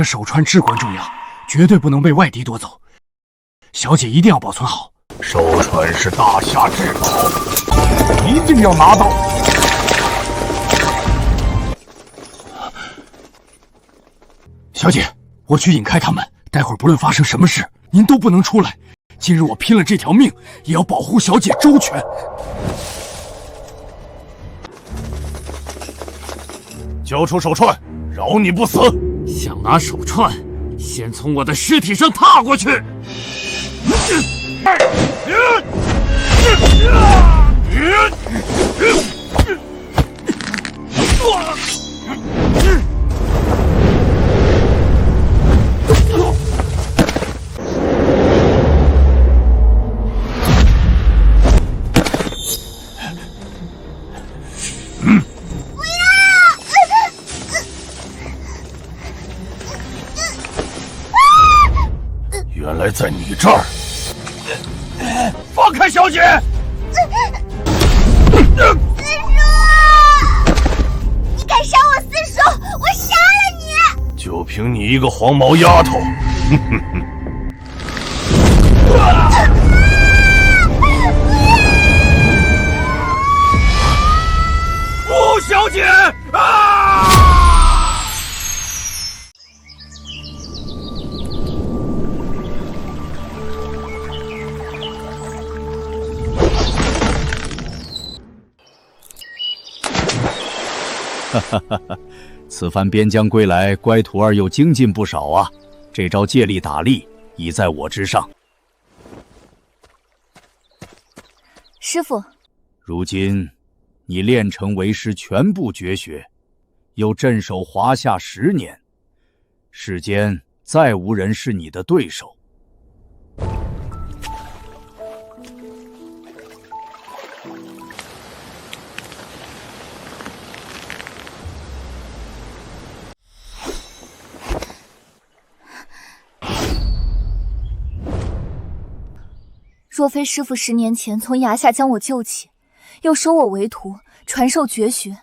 这手串至关重要，绝对不能被外敌夺走。小姐一定要保存好。手串是大夏至宝，一定要拿到。小姐，我去引开他们，待会儿不论发生什么事，您都不能出来。今日我拼了这条命，也要保护小姐周全。交出手串，饶你不死！想拿手串，先从我的尸体上踏过去！原来在你这儿！放开小姐！四叔，你敢杀我四叔，我杀了你！就凭你一个黄毛丫头，不，小姐啊！哈哈哈哈！此番边疆归来，乖徒儿又精进不少啊！这招借力打力已在我之上。师父，如今你练成为师全部绝学，又镇守华夏10年，世间再无人是你的对手。若非师父10年前从崖下将我救起，又收我为徒，传授绝学，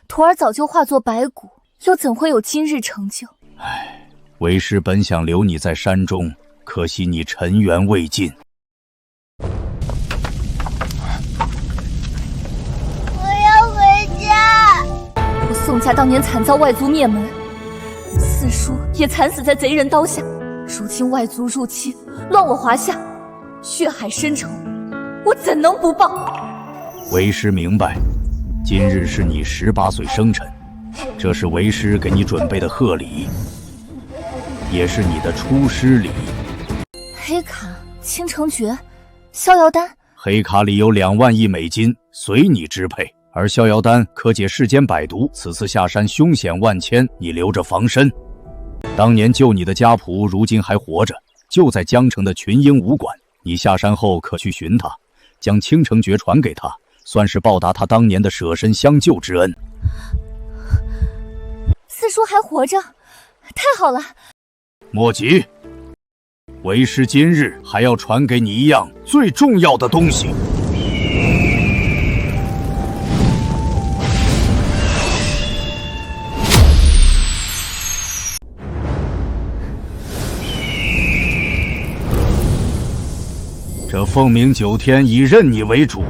徒儿早就化作白骨，又怎会有今日成就？唉，为师本想留你在山中，可惜你尘缘未尽。我要回家。我宋家当年惨遭外族灭门，四叔也惨死在贼人刀下，如今外族入侵，乱我华夏，血海深仇，我怎能不报？为师明白，今日是你18岁生辰，这是为师给你准备的贺礼，也是你的出师礼。黑卡、倾城诀、逍遥丹，黑卡里有2万亿美金，随你支配；而逍遥丹可解世间百毒，此次下山凶险万千，你留着防身。当年救你的家仆，如今还活着，就在江城的群英武馆。你下山后可去寻他，将倾城诀传给他，算是报答他当年的舍身相救之恩。四叔还活着，太好了！莫急，为师今日还要传给你一样最重要的东西。这凤鸣9天已认你为主，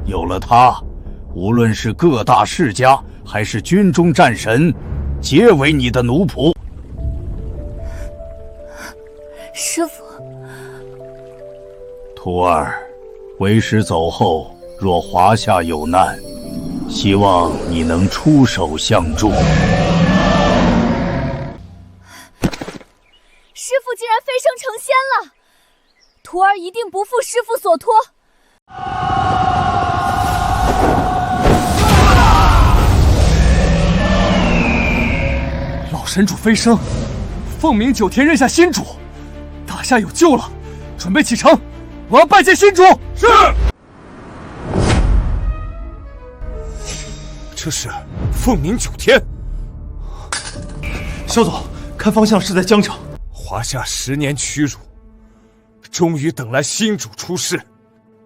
有了它，无论是各大世家还是军中战神，皆为你的奴仆。师父，徒儿，为师走后，若华夏有难，希望你能出手相助。师父竟然飞升成仙了！徒儿一定不负师父所托。老神主飞升，凤鸣9天认下新主，大夏有救了，准备启程，我要拜见新主。是。这是凤鸣9天。萧总，看方向是在江城。华夏10年屈辱，终于等来新主出世，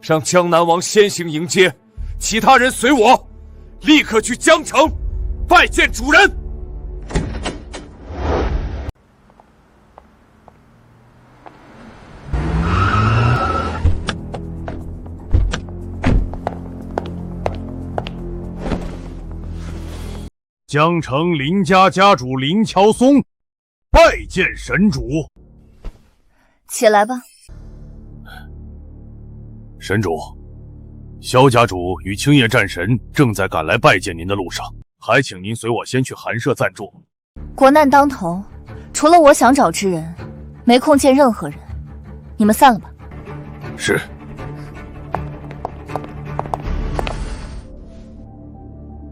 让江南王先行迎接，其他人随我，立刻去江城拜见主人。江城林家家主林乔松拜见神主。起来吧。神主，萧家主与青叶战神正在赶来拜见您的路上，还请您随我先去寒舍暂住。国难当头，除了我想找之人，没空见任何人。你们散了吧。是。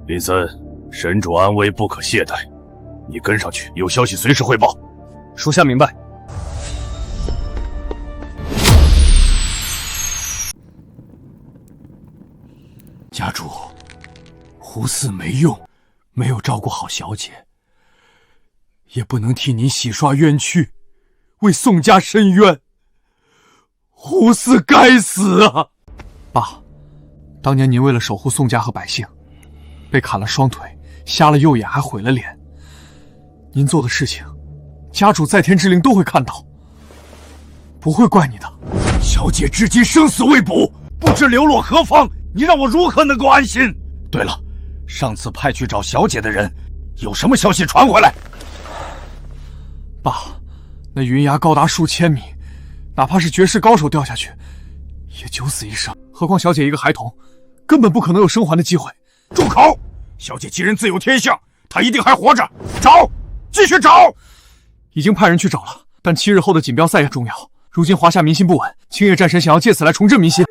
林森，神主安危不可懈怠，你跟上去，有消息随时汇报。属下明白。家主，胡四没用，没有照顾好小姐，也不能替您洗刷冤屈，为宋家伸冤。胡四该死啊！爸，当年您为了守护宋家和百姓，被砍了双腿，瞎了右眼，还毁了脸。您做的事情，家主在天之灵都会看到，不会怪你的。小姐至今生死未卜，不知流落何方，你让我如何能够安心？对了，上次派去找小姐的人，有什么消息传回来？爸，那云崖高达数千米，哪怕是绝世高手掉下去，也九死一生。何况小姐一个孩童，根本不可能有生还的机会。住口！小姐既然自有天相，她一定还活着。找，继续找。已经派人去找了，但7日后的锦标赛也重要。如今华夏民心不稳，青叶战神想要借此来重振民心。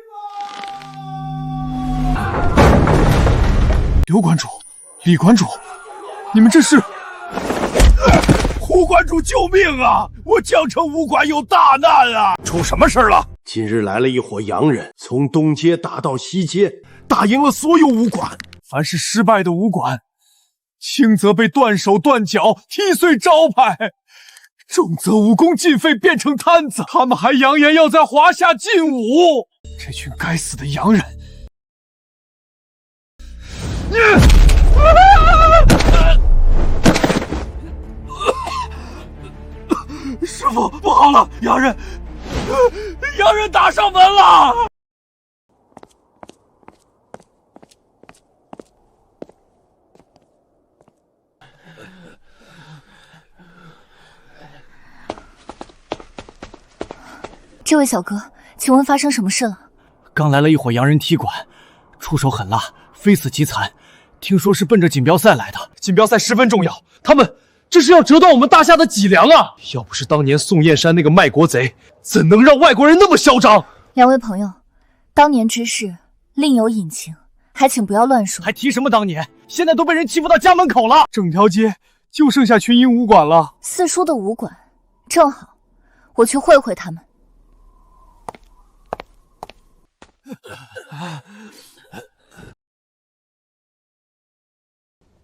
刘馆主，李馆主，你们这是？胡馆主救命啊！我江城武馆有大难啊！出什么事了？今日来了一伙洋人，从东街打到西街，打赢了所有武馆。凡是失败的武馆，轻则被断手断脚，踢碎招牌；重则武功尽废，变成摊子。他们还扬言要在华夏禁武，这群该死的洋人！师傅，不好了，洋人打上门了！这位小哥，请问发生什么事了？刚来了一伙洋人踢馆，出手狠辣，非死即残。听说是奔着锦标赛来的，锦标赛十分重要，他们这是要折断我们大夏的脊梁啊！要不是当年宋燕山那个卖国贼，怎能让外国人那么嚣张？两位朋友，当年之事另有隐情，还请不要乱说。还提什么当年？现在都被人欺负到家门口了，整条街就剩下群英武馆了。四叔的武馆，正好，我去会会他们。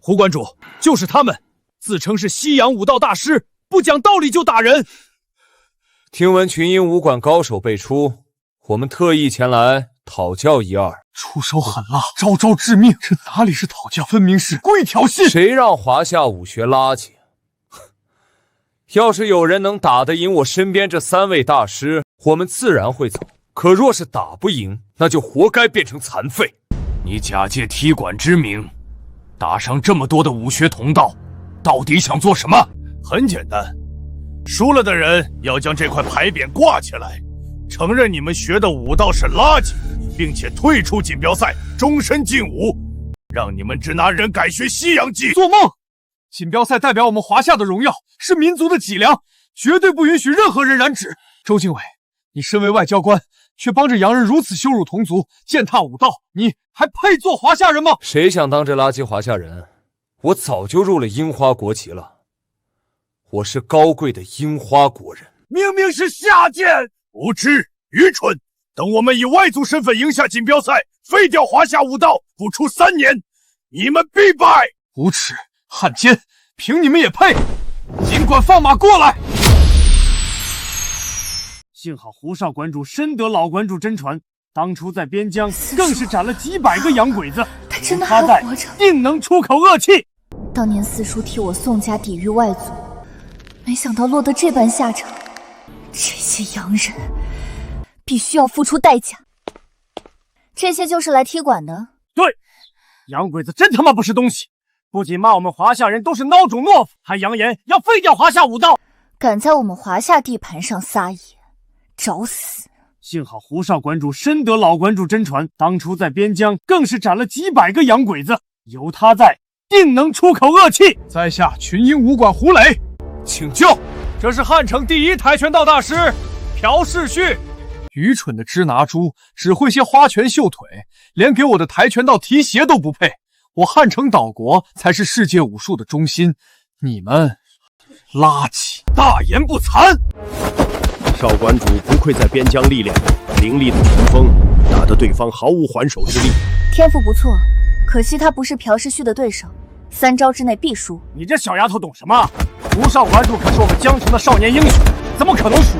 胡馆主，就是他们，自称是西洋武道大师，不讲道理就打人。听闻群英武馆高手辈出，我们特意前来讨教一二。出手狠辣，招招致命，这哪里是讨教，分明是故意挑衅。谁让华夏武学垃圾？要是有人能打得赢我身边这3位大师，我们自然会走。可若是打不赢，那就活该变成残废。你假借踢馆之名，打伤这么多的武学同道，到底想做什么？很简单，输了的人要将这块牌匾挂起来，承认你们学的武道是垃圾，并且退出锦标赛，终身禁武，让你们只拿人改学西洋技。做梦！锦标赛代表我们华夏的荣耀，是民族的脊梁，绝对不允许任何人染指。周经纬，你身为外交官，却帮着洋人如此羞辱同族，践踏武道，你还配做华夏人吗？谁想当这垃圾华夏人？我早就入了樱花国旗了，我是高贵的樱花国人。明明是下贱，无知愚蠢！等我们以外族身份赢下锦标赛，废掉华夏武道，不出3年，你们必败！无耻汉奸，凭你们也配？尽管放马过来！幸好胡少馆主深得老馆主真传，当初在边疆更是斩了几百个洋鬼子，他真的还活着，定能出口恶气。当年四叔替我宋家抵御外族，没想到落得这般下场。这些洋人必须要付出代价。这些就是来踢馆的？对，洋鬼子真他妈不是东西，不仅骂我们华夏人都是孬种懦夫，还扬言要废掉华夏武道。敢在我们华夏地盘上撒野，找死！幸好胡少馆主深得老馆主真传，当初在边疆更是斩了几百个洋鬼子，有他在，定能出口恶气。在下群英武馆胡磊，请教，这是汉城第一跆拳道大师朴世旭。愚蠢的支拿猪，只会些花拳绣腿，连给我的跆拳道提鞋都不配。我汉城岛国才是世界武术的中心，你们垃圾！大言不惭！少馆主不愧在边疆历练，凌厉的拳风打得对方毫无还手之力。天赋不错，可惜他不是朴世旭的对手，3招之内必输。你这小丫头懂什么？胡少馆主可是我们江城的少年英雄，怎么可能输？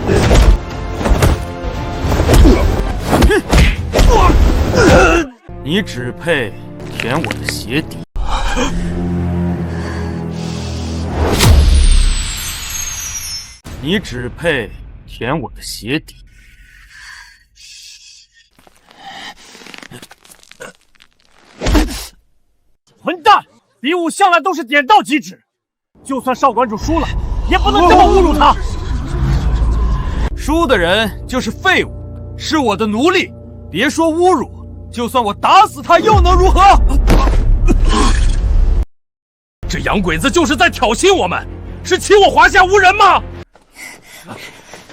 你只配舔我的鞋底。你只配舔我的鞋底。混蛋！比武向来都是点到即止，就算少馆主输了，也不能这么侮辱他。输的人就是废物，是我的奴隶。别说侮辱，就算我打死他又能如何？这洋鬼子就是在挑衅我们，是欺我华夏无人吗？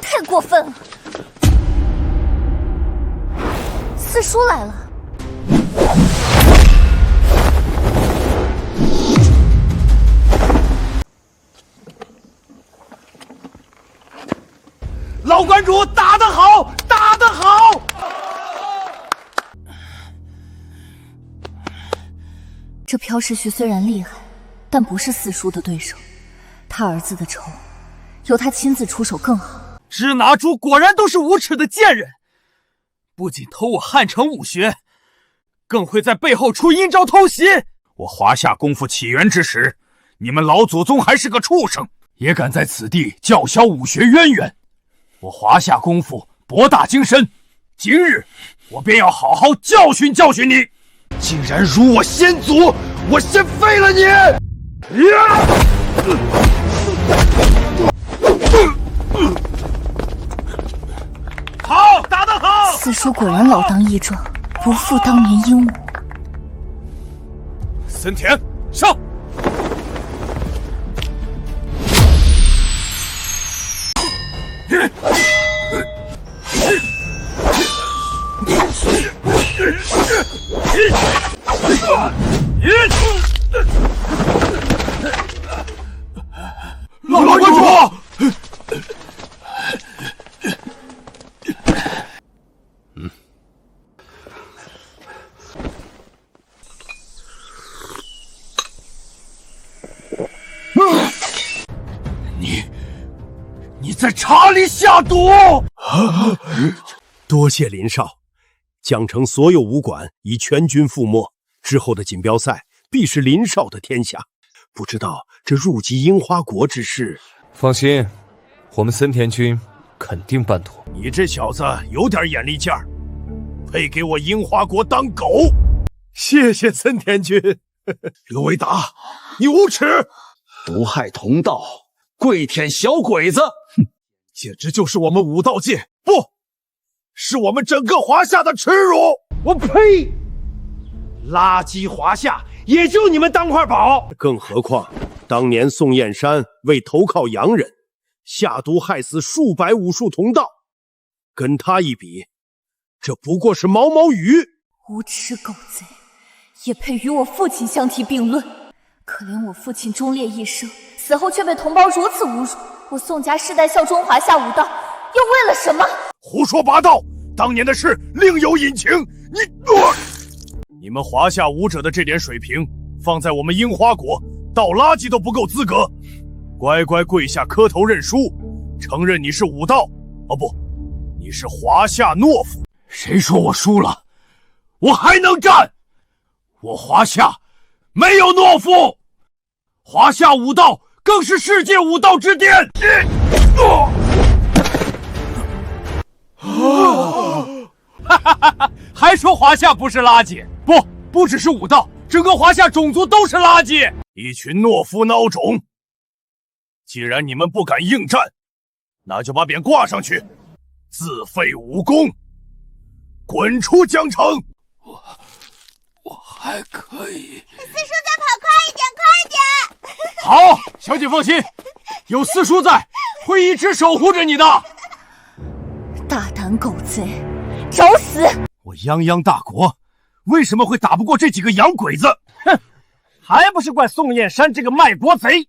太过分了！四叔来了。老馆主打得好，打得好！这朴世旭虽然厉害，但不是四叔的对手。他儿子的仇，由他亲自出手更好。支拿猪果然都是无耻的贱人，不仅偷我汉城武学，更会在背后出阴招偷袭。我华夏功夫起源之时，你们老祖宗还是个畜生，也敢在此地叫嚣武学渊源。我华夏功夫博大精深，今日我便要好好教训教训你！竟然辱我先祖，我先废了你！好，打得好！四叔果然老当益壮，不负当年英武。森田，上！老馆主，你在茶里下毒！多谢林少，江城所有武馆已全军覆没，之后的锦标赛必是林少的天下。不知道这入籍樱花国之事，放心，我们森田君肯定办妥。你这小子有点眼力劲儿，配给我樱花国当狗！谢谢森田君。刘维达，你无耻！毒害同道，跪舔小鬼子，简直就是我们武道界，不是我们整个华夏的耻辱！我呸！垃圾华夏，也就你们当块宝。更何况，当年宋燕山为投靠洋人，下毒害死数百武术同道，跟他一比，这不过是毛毛雨。无耻狗贼，也配与我父亲相提并论？可怜我父亲忠烈一生，死后却被同胞如此侮辱。我宋家世代效忠华夏武道，又为了什么？胡说八道！当年的事另有隐情。你们华夏武者的这点水平，放在我们樱花国，倒垃圾都不够资格。乖乖跪下磕头认输，承认你是武道。哦不，你是华夏懦夫。谁说我输了？我还能战！我华夏没有懦夫，华夏武道更是世界武道之巅。哈哈哈！还说华夏不是垃圾？不只是武道，整个华夏种族都是垃圾，一群懦夫孬种。既然你们不敢应战，那就把匾挂上去，自废武功，滚出江城。我还可以。四叔，再跑快一点，快点！好，小姐放心，有四叔在，会一直守护着你的。大胆狗贼，找死！我泱泱大国，为什么会打不过这几个洋鬼子？哼，还不是怪宋燕山这个卖国贼！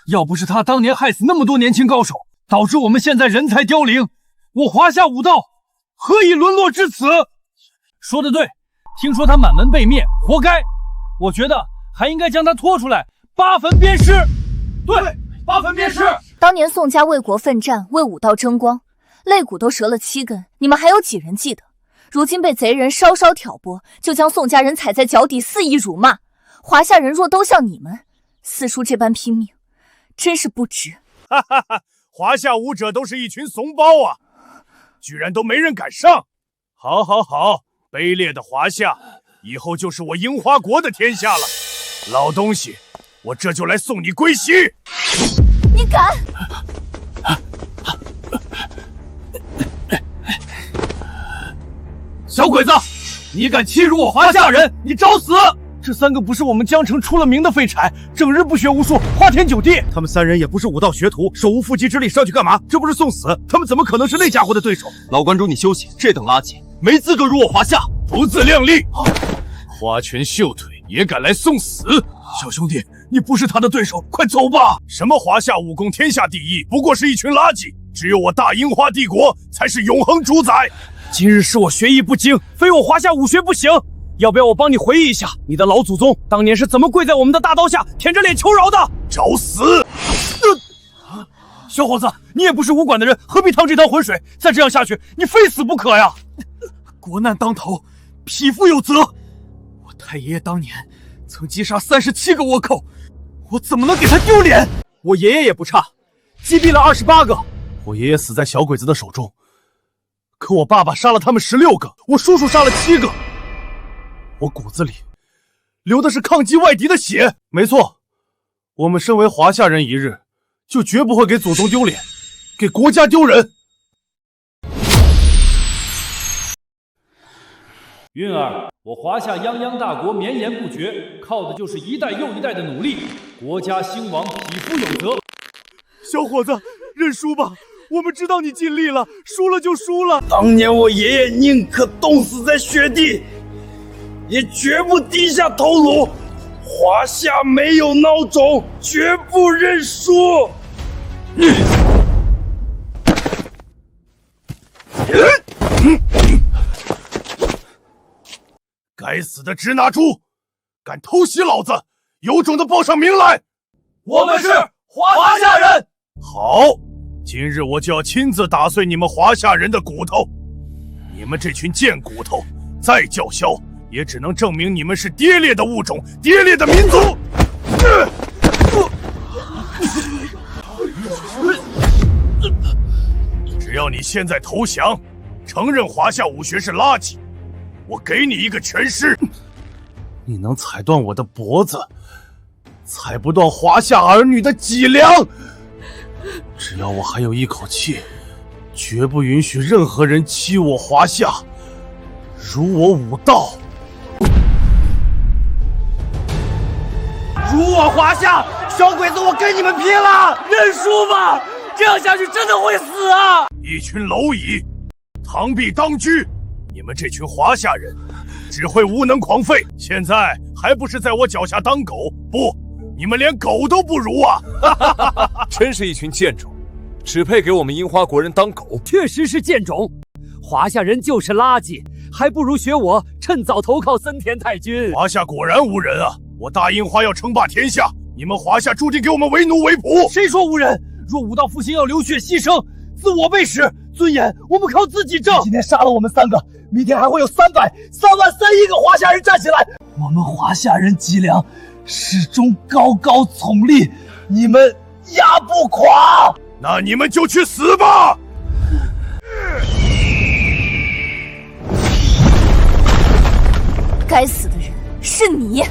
要不是他当年害死那么多年轻高手，导致我们现在人才凋零，我华夏武道何以沦落至此？说得对，听说他满门被灭，活该。我觉得还应该将他拖出来，8分鞭尸。对，8分鞭尸。当年宋家为国奋战，为武道争光，肋骨都折了7根，你们还有几人记得？如今被贼人稍稍挑拨，就将宋家人踩在脚底，肆意辱骂。华夏人若都像你们四叔这般拼命，真是不值。哈哈哈！华夏武者都是一群怂包啊，居然都没人敢上。好，好，好，卑劣的华夏，以后就是我樱花国的天下了。老东西，我这就来送你归西。你敢！小鬼子，你敢欺辱我华夏人，你找死！这3个不是我们江城出了名的废柴，整日不学无术，花天酒地。他们3人也不是武道学徒，手无缚鸡之力，上去干嘛？这不是送死？他们怎么可能是那家伙的对手？老关主，你休息，这等垃圾没资格辱我华夏，不自量力！花拳绣腿也敢来送死？小兄弟，你不是他的对手，快走吧！什么华夏武功天下第一，不过是一群垃圾。只有我大樱花帝国才是永恒主宰。今日是我学艺不精，非我华夏武学不行。要不要我帮你回忆一下，你的老祖宗当年是怎么跪在我们的大刀下，舔着脸求饶的？找死！小伙子，你也不是武馆的人，何必趟这趟浑水？再这样下去，你非死不可呀！国难当头，匹夫有责。我太爷爷当年曾击杀37个倭寇，我怎么能给他丢脸？我爷爷也不差，击毙了28个。我爷爷死在小鬼子的手中，可我爸爸杀了他们16个，我叔叔杀了7个。我骨子里流的是抗击外敌的血。没错，我们身为华夏人一日，就绝不会给祖宗丢脸，给国家丢人。韵儿，我华夏泱泱大国绵延不绝，靠的就是一代又一代的努力。国家兴亡，匹夫有责。小伙子，认输吧，我们知道你尽力了，输了就输了。当年我爷爷宁可冻死在雪地，也绝不低下头颅。华夏没有孬种，绝不认输。该死的支那猪，敢偷袭老子，有种的报上名来！我们是华夏人。好，今日我就要亲自打碎你们华夏人的骨头。你们这群贱骨头，再叫嚣，也只能证明你们是跌劣的物种，跌劣的民族。只要你现在投降，承认华夏武学是垃圾，我给你一个全尸。你能踩断我的脖子，踩不断华夏儿女的脊梁。只要我还有一口气，绝不允许任何人欺我华夏，辱我武道。辱我华夏，小鬼子，我跟你们拼了！认输吧，这样下去真的会死啊！一群蝼蚁，螳臂当车！你们这群华夏人，只会无能狂吠，现在还不是在我脚下当狗？不，你们连狗都不如啊！真是一群贱种，只配给我们樱花国人当狗。确实是贱种，华夏人就是垃圾，还不如学我，趁早投靠森田太君。华夏果然无人啊！我大樱花要称霸天下，你们华夏注定给我们为奴为仆。谁说无人？若武道复兴要流血牺牲，自我背时，尊严我们靠自己挣。今天杀了我们3个，明天还会有300、3万3亿个华夏人站起来。我们华夏人脊梁始终高高耸立，你们压不垮。那你们就去死吧！该死的人是你。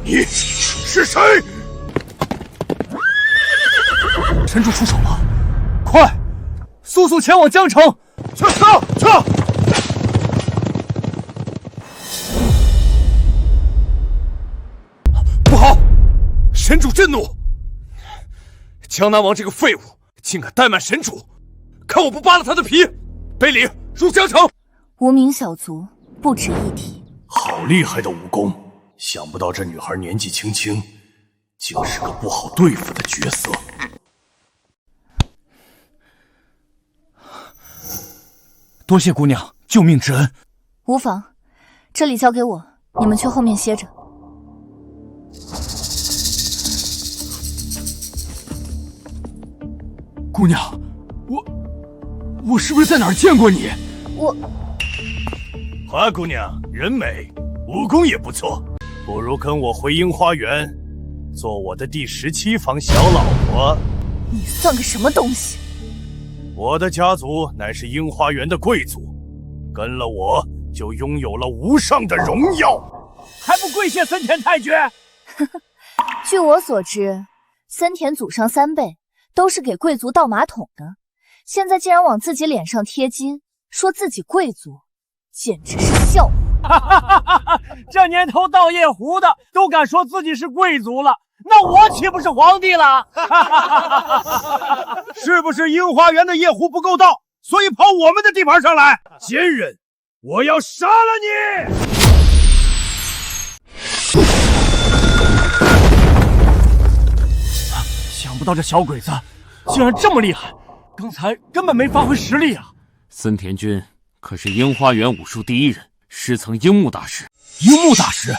你是谁？神主出手了，快，速速前往江城！撤！不好，神主震怒！江南王这个废物，竟敢怠慢神主，看我不扒了他的皮！背礼入江城！无名小卒不值一提。好厉害的武功！想不到这女孩年纪轻轻，竟是个不好对付的角色。多谢姑娘救命之恩。无妨，这里交给我，你们去后面歇着。姑娘，我是不是在哪儿见过你？花姑娘人美，武功也不错，不如跟我回樱花园，做我的第17房小老婆。你算个什么东西？我的家族乃是樱花园的贵族，跟了我就拥有了无上的荣耀，还不跪谢森田太君？据我所知，森田祖上3辈都是给贵族倒马桶的，现在竟然往自己脸上贴金，说自己贵族，简直是笑话！这年头倒夜壶的都敢说自己是贵族了，那我岂不是皇帝了？是不是樱花园的夜壶不够倒，所以跑我们的地盘上来？奸人，我要杀了你！想不到这小鬼子竟然这么厉害，刚才根本没发挥实力啊！森田君可是樱花园武术第一人，师承樱木大师。樱木大师，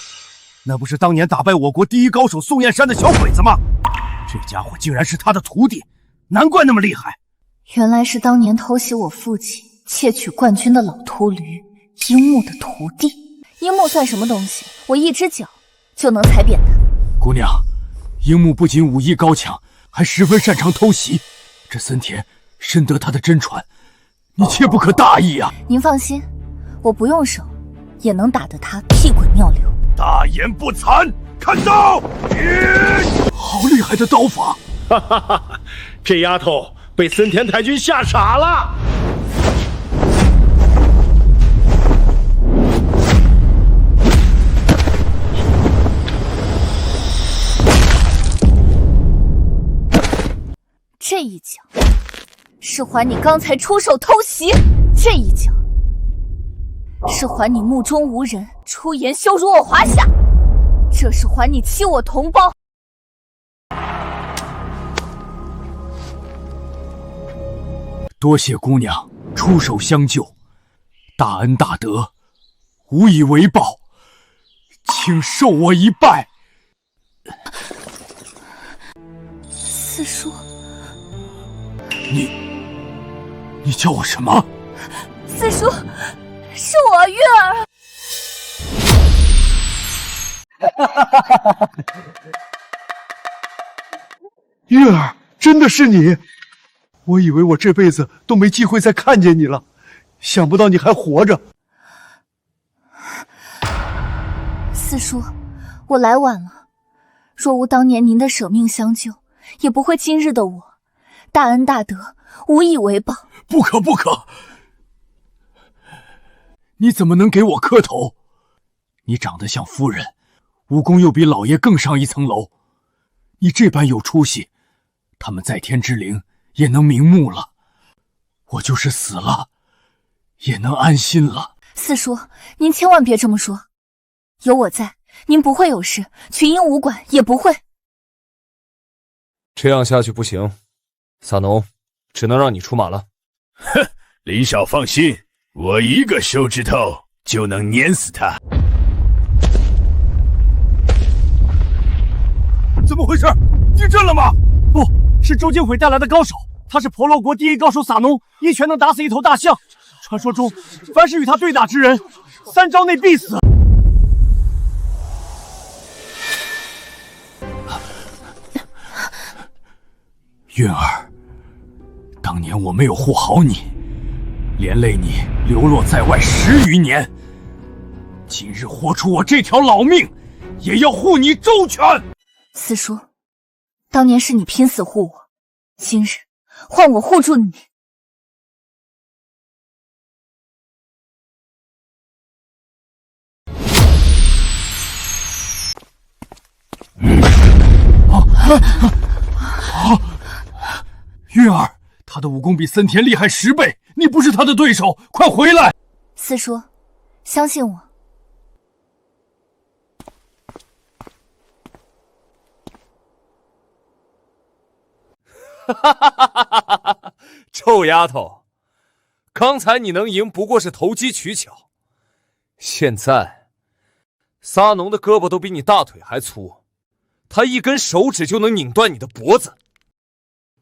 那不是当年打败我国第一高手宋燕山的小鬼子吗？这家伙竟然是他的徒弟，难怪那么厉害。原来是当年偷袭我父亲、窃取冠军的老秃驴樱木的徒弟。樱木算什么东西？我一只脚就能踩扁他。姑娘，樱木不仅武艺高强，还十分擅长偷袭。这森田深得他的真传，你切不可大意啊！您放心，我不用手也能打得他屁滚尿流。大言不惭，看刀！好厉害的刀法！哈哈哈！这丫头被森田太君吓傻了。这一脚是还你刚才出手偷袭，这一脚是还你目中无人，出言羞辱我华夏，这是还你欺我同胞。多谢姑娘出手相救，大恩大德，无以为报，请受我一拜。四叔，你叫我什么？四叔，是我月儿。月儿，真的是你！我以为我这辈子都没机会再看见你了，想不到你还活着。四叔，我来晚了，若无当年您的舍命相救，也不会今日的我。大恩大德，无以为报。不可不可！你怎么能给我磕头？你长得像夫人，武功又比老爷更上一层楼。你这般有出息，他们在天之灵也能瞑目了。我就是死了，也能安心了。四叔，您千万别这么说，有我在，您不会有事，群英武馆也不会。这样下去不行，撒农，只能让你出马了。哼，李少放心，我一个手指头就能碾死他。怎么回事？地震了吗？不是周金毁带来的高手，他是婆罗国第一高手撒农，一拳能打死一头大象。传说中，凡是与他对打之人，3招内必死。韵儿，当年我没有护好你，连累你流落在外10余年。今日豁出我这条老命，也要护你周全。四叔，当年是你拼死护我，今日换我护住你。韵儿，他的武功比森田厉害10倍，你不是他的对手，快回来！四叔，相信我。臭丫头，刚才你能赢不过是投机取巧，现在撒农的胳膊都比你大腿还粗，他一根手指就能拧断你的脖子。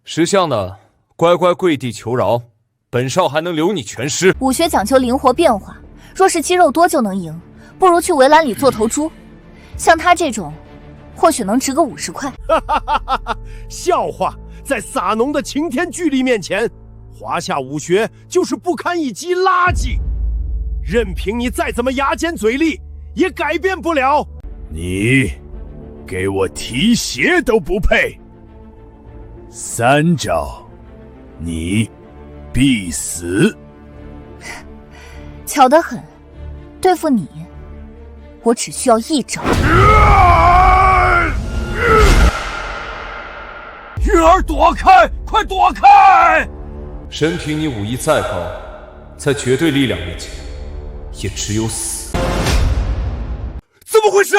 识相的乖乖跪地求饶，本少还能留你全尸。武学讲究灵活变化，若是肌肉多就能赢，不如去围栏里做头猪。像他这种，或许能值个50块。笑话！在撒农的擎天巨力面前，华夏武学就是不堪一击垃圾。任凭你再怎么牙尖嘴利，也改变不了。你给我提鞋都不配。3招，你必死。巧得很，对付你，我只需要1招。韵儿，躲开！快躲开！任凭你武艺再高，在绝对力量面前，也只有死。怎么回事？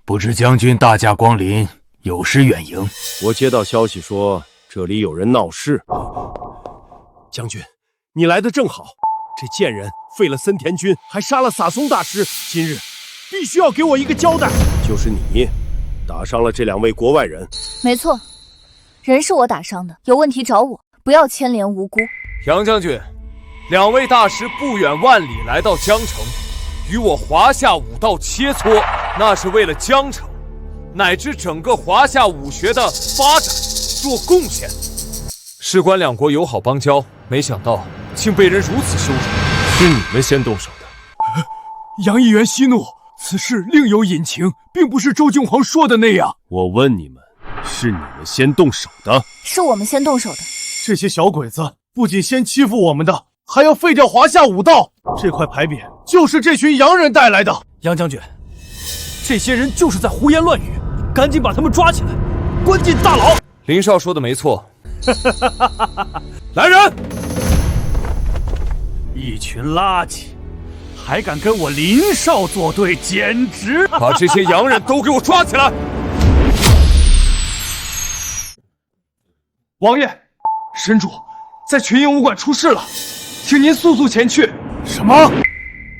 不知将军大驾光临，有失远迎。我接到消息说这里有人闹事。将军，你来的正好。这贱人废了森田君，还杀了撒松大师，今日必须要给我一个交代。就是你打伤了这2位国外人。没错，人是我打伤的，有问题找我，不要牵连无辜。杨将军，2位大师不远万里来到江城，与我华夏武道切磋，那是为了江城乃至整个华夏武学的发展做贡献。事关2国友好邦交，没想到竟被人如此羞辱。是你们先动手的。杨议员息怒，此事另有隐情，并不是周郡皇说的那样。我问你们，是你们先动手的？是我们先动手的。这些小鬼子不仅先欺负我们的，还要废掉华夏武道。这块牌匾就是这群洋人带来的。杨将军，这些人就是在胡言乱语，赶紧把他们抓起来，关进大牢。林少说的没错。来人！一群垃圾，还敢跟我林少作对，简直！把这些洋人都给我抓起来！王爷，神主在群英武馆出事了，请您速速前去。什么？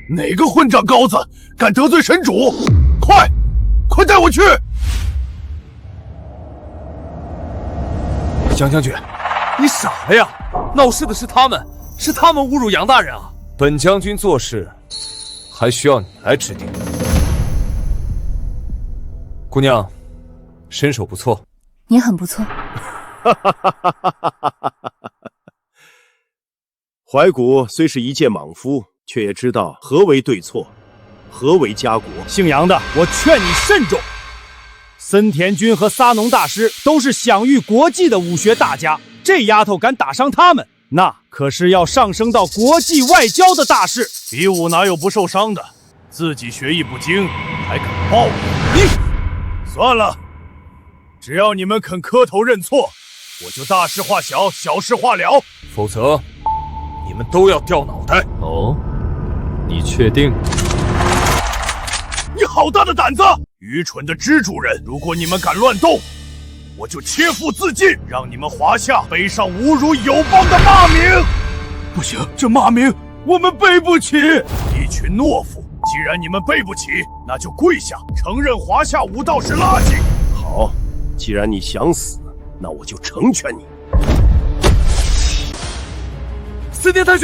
哪个混账羔子敢得罪神主？快带我去！杨将军，你傻了呀？闹事的是他们侮辱杨大人啊！本将军做事还需要你来指定。姑娘，身手不错。你很不错。怀古虽是一介莽夫，却也知道何为对错，何为家国。姓杨的，我劝你慎重。森田君和撒农大师都是享誉国际的武学大家，这丫头敢打伤他们，那可是要上升到国际外交的大事。比武哪有不受伤的？自己学艺不精，还敢抱我？算了，只要你们肯磕头认错，我就大事化小，小事化了。否则，你们都要掉脑袋。哦，你确定？你好大的胆子！愚蠢的支主人！如果你们敢乱动，我就切腹自尽，让你们华夏背上侮辱友邦的骂名。不行，这骂名我们背不起。一群懦夫！既然你们背不起，那就跪下，承认华夏武道是垃圾。好，既然你想死，那我就成全你。森田太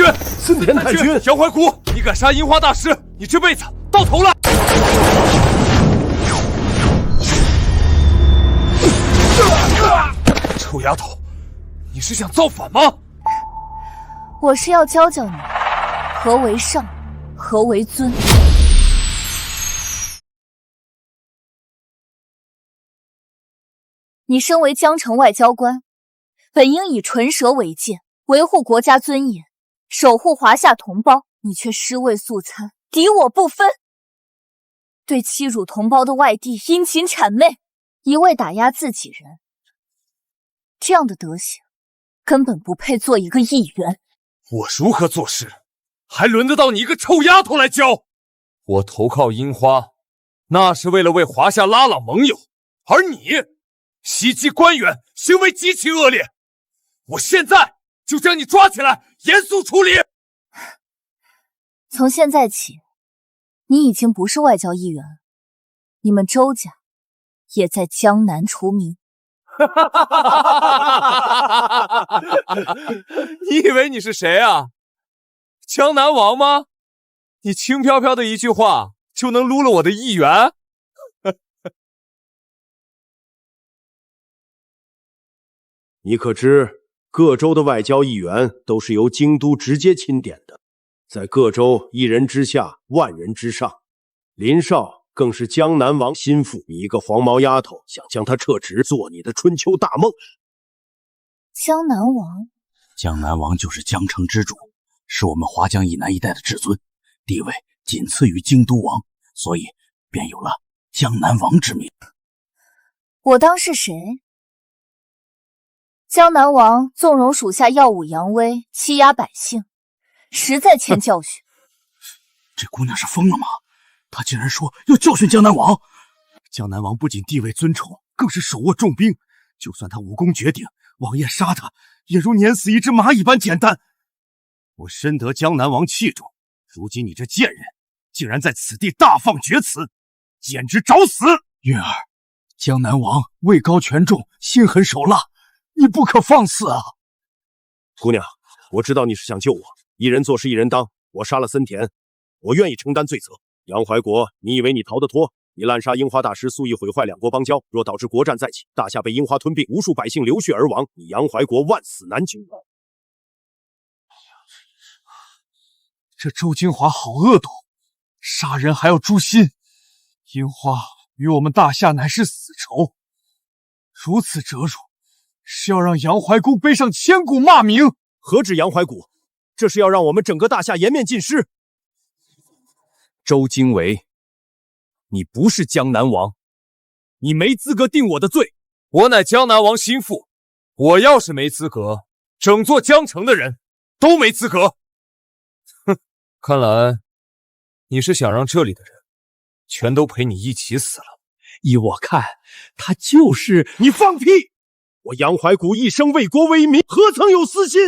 君，杨怀古，你敢杀樱花大师，你这辈子到头了！臭丫头，你是想造反吗？我是要教教你何为上，何为尊。你身为江城外交官，本应以唇舌为鉴，维护国家尊严，守护华夏同胞，你却尸位素餐，敌我不分，对欺辱同胞的外地殷勤谄媚，一味打压自己人，这样的德行根本不配做一个议员。我如何做事，还轮得到你一个臭丫头来教？我投靠樱花，那是为了为华夏拉拢盟友，而你袭击官员，行为极其恶劣。我现在就将你抓起来，严肃处理。从现在起，你已经不是外交议员了，你们周家也在江南除名。你以为你是谁啊？江南王吗？你轻飘飘的一句话就能撸了我的议员？你可知各州的外交议员都是由京都直接钦点的，在各州一人之下，万人之上。林少更是江南王心腹，你一个黄毛丫头想将他撤职，做你的春秋大梦。江南王，江南王就是江城之主，是我们华江以南一带的至尊，地位仅次于京都王，所以便有了江南王之名。我当是谁？江南王纵容属下耀武扬威，欺压百姓，实在欠教训。这姑娘是疯了吗？她竟然说要教训江南王！江南王不仅地位尊崇，更是手握重兵，就算他武功绝顶，王爷杀他也如碾死一只蚂蚁般简单。我深得江南王器重，如今你这贱人竟然在此地大放厥词，简直找死！韵儿，江南王位高权重，心狠手辣，你不可放肆啊！姑娘，我知道你是想救我，一人做事一人当，我杀了森田，我愿意承担罪责。杨怀国，你以为你逃得脱？你滥杀樱花大师，蓄意毁坏两国邦交，若导致国战再起，大夏被樱花吞并，无数百姓流血而亡，你杨怀国万死难救。这周金华好恶毒，杀人还要诛心。樱花与我们大夏乃是死仇，如此折辱，是要让杨怀古背上千古骂名。何止杨怀古，这是要让我们整个大夏颜面尽失。周经纬，你不是江南王，你没资格定我的罪。我乃江南王心腹，我要是没资格，整座江城的人都没资格。哼，看来你是想让这里的人全都陪你一起死了。依我看，他就是……你放屁！我杨怀古一生为国为民，何曾有私心？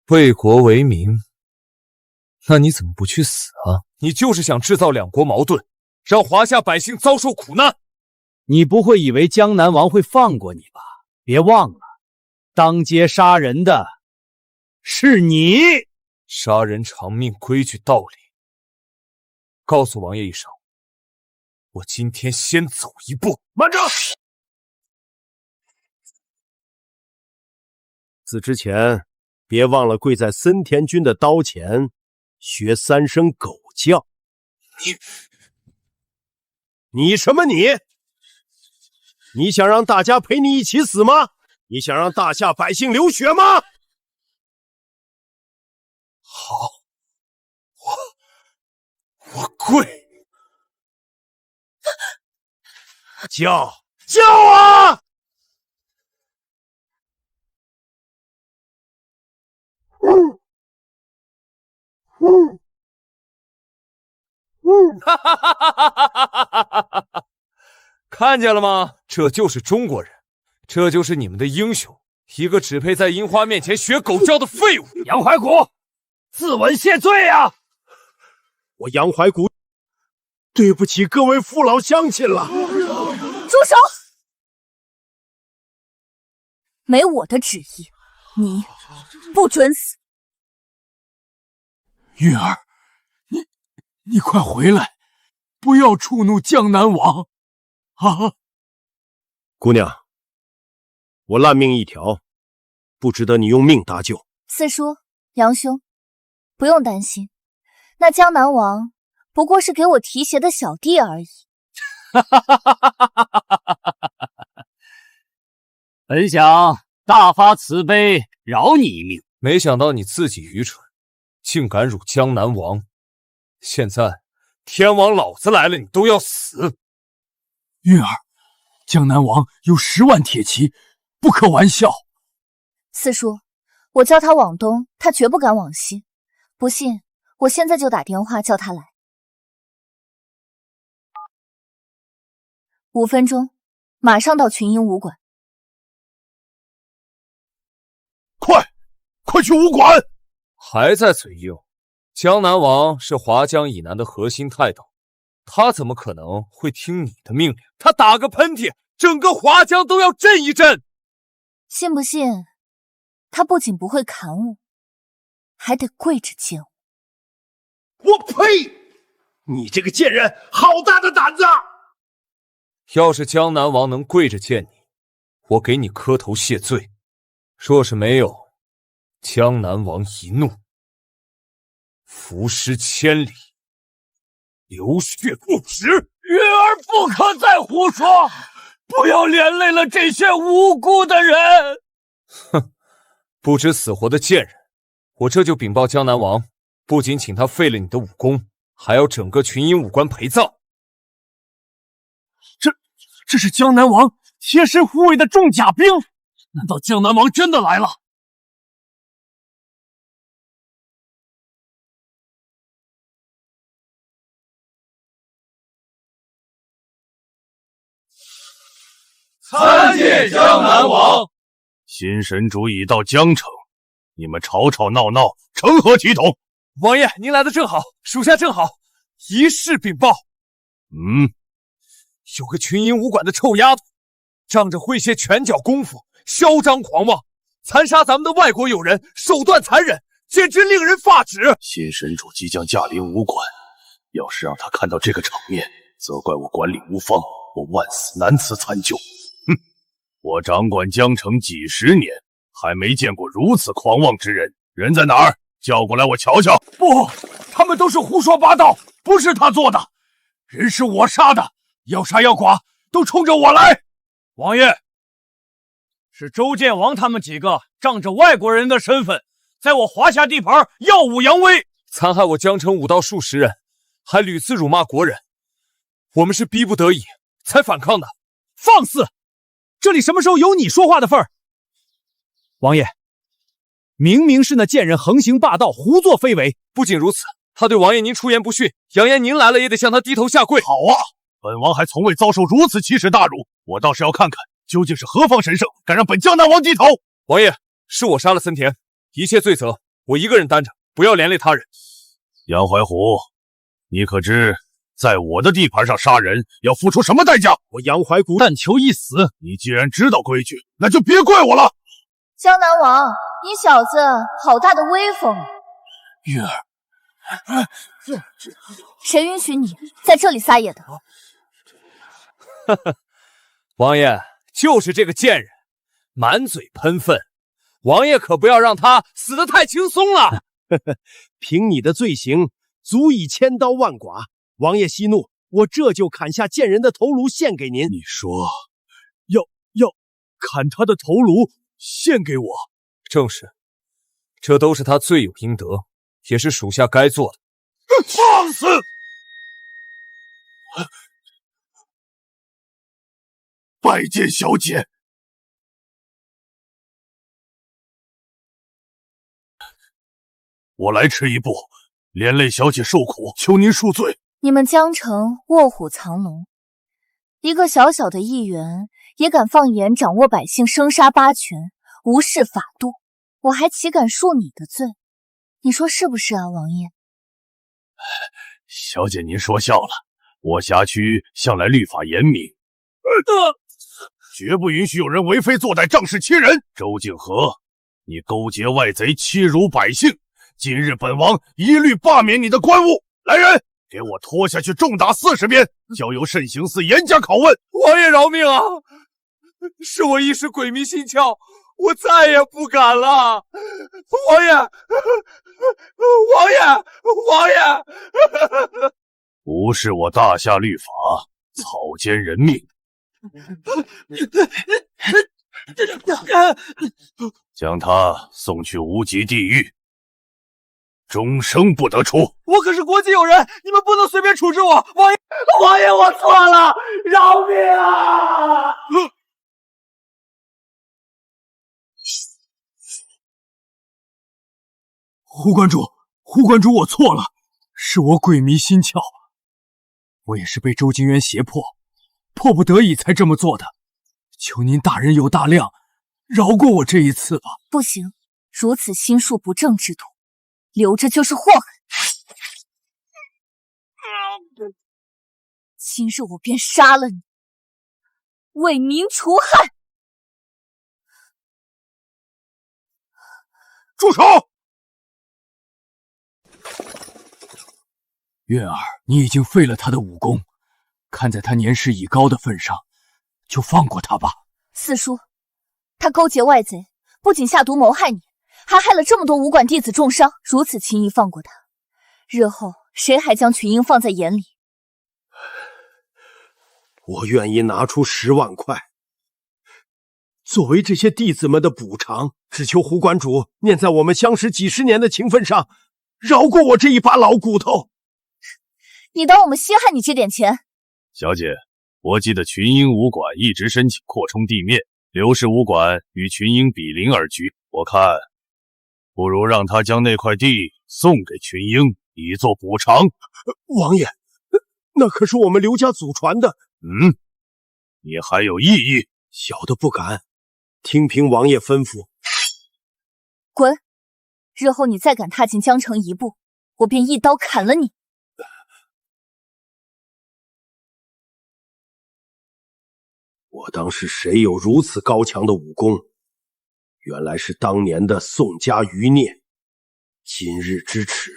为国为民，那你怎么不去死啊？你就是想制造两国矛盾，让华夏百姓遭受苦难。你不会以为江南王会放过你吧？别忘了，当街杀人的是你。杀人偿命，规矩道理。告诉王爷一声，我今天先走一步。慢着！死之前，别忘了跪在森田君的刀前，学3声狗叫。你什么你？你想让大家陪你一起死吗？你想让大夏百姓流血吗？好，我跪。叫啊！哈哈哈哈哈！看见了吗？这就是中国人，这就是你们的英雄，一个只配在樱花面前学狗叫的废物。杨怀古，自刎谢罪啊！我杨怀古对不起各位父老乡亲了。住手！没我的旨意，你不准死。玉儿，你快回来，不要触怒江南王啊！姑娘，我烂命一条，不值得你用命搭救。四叔、杨兄，不用担心，那江南王不过是给我提鞋的小弟而已。本想大发慈悲，饶你一命，没想到你自己愚蠢，竟敢辱江南王。现在天王老子来了，你都要死。玉儿，江南王有10万铁骑，不可玩笑。四叔，我叫他往东，他绝不敢往西。不信，我现在就打电话叫他来。5分钟，马上到群英武馆。快去武馆！还在嘴硬？江南王是华江以南的核心泰斗，他怎么可能会听你的命令？他打个喷嚏，整个华江都要震一震。信不信？他不仅不会砍我，还得跪着见我。我呸！你这个贱人，好大的胆子！要是江南王能跪着见你，我给你磕头谢罪；若是没有，江南王一怒，伏尸千里，流血不止。玉儿不可再胡说，不要连累了这些无辜的人。哼，不知死活的贱人！我这就禀报江南王，不仅请他废了你的武功，还要整个群英武官陪葬。这是江南王贴身护卫的重甲兵，难道江南王真的来了？参见江南王！新神主已到江城，你们吵吵闹闹，成何体统？王爷，您来的正好，属下正好一事禀报。有个群英武馆的臭丫头，仗着会些拳脚功夫，嚣张狂妄，残杀咱们的外国友人，手段残忍，简直令人发指。新神主即将驾临武馆，要是让他看到这个场面，责怪我管理无方，我万死难辞参就。哼，我掌管江城几10年，还没见过如此狂妄之人。人在哪儿？叫过来我瞧瞧。不，他们都是胡说八道，不是他做的，人是我杀的，要杀要剐都冲着我来！王爷，是周建王他们几个仗着外国人的身份，在我华夏地盘耀武扬威，残害我江城武道数十人，还屡次辱骂国人。我们是逼不得已才反抗的。放肆！这里什么时候有你说话的份儿？王爷，明明是那贱人横行霸道，胡作非为。不仅如此，他对王爷您出言不逊，扬言您来了也得向他低头下跪。好啊，本王还从未遭受如此奇耻大辱，我倒是要看看究竟是何方神圣，敢让本江南王低头。王爷，是我杀了森田，一切罪责我一个人担着，不要连累他人。杨怀虎，你可知在我的地盘上杀人要付出什么代价？我杨怀古但求一死。你既然知道规矩，那就别怪我了。江南王，你小子好大的威风！玉儿，谁允许你在这里撒野的？王爷，就是这个贱人，满嘴喷粪，王爷可不要让他死得太轻松了。凭你的罪行，足以千刀万剐。王爷息怒，我这就砍下贱人的头颅献给您。你说，要砍他的头颅献给我？正是，这都是他罪有应得，也是属下该做的。放肆！拜见小姐。我来迟一步，连累小姐受苦，求您恕罪。你们江城卧虎藏龙，一个小小的议员也敢放眼掌握百姓生杀八权，无视法度，我还岂敢恕你的罪？你说是不是啊，王爷？小姐您说笑了，我辖区向来律法严明，绝不允许有人为非作歹，仗势欺人。周敬和，你勾结外贼，欺辱百姓，今日本王一律罢免你的官务。来人，给我拖下去重打40鞭，交由慎刑司严加拷问。王爷饶命啊！是我一时鬼迷心窍，我再也不敢了。王爷，王爷，王爷！无视我大夏律法，草菅人命，将他送去无极地狱，终生不得出。我可是国际友人，你们不能随便处置我。王爷，王爷，我错了，饶命啊！胡关主，我错了，是我鬼迷心窍，我也是被周金渊胁迫，迫不得已才这么做的。求您大人有大量，饶过我这一次吧。不行，如此心术不正之徒，留着就是祸害。今日我便杀了你，为民除害。住手！月儿，你已经废了他的武功，看在他年事已高的份上，就放过他吧。四叔，他勾结外贼，不仅下毒谋害你，还害了这么多武馆弟子重伤。如此轻易放过他，日后谁还将群英放在眼里？我愿意拿出10万块，作为这些弟子们的补偿，只求胡馆主念在我们相识几十年的情分上，饶过我这一把老骨头。你当我们稀罕你这点钱？小姐，我记得群英武馆一直申请扩充地面，刘氏武馆与群英比邻而居，我看不如让他将那块地送给群英，以作补偿。王爷，那可是我们刘家祖传的。你还有异议？小的不敢，听凭王爷吩咐。滚！日后你再敢踏进江城一步，我便一刀砍了你。我当是谁有如此高强的武功？原来是当年的宋家余孽。今日之耻，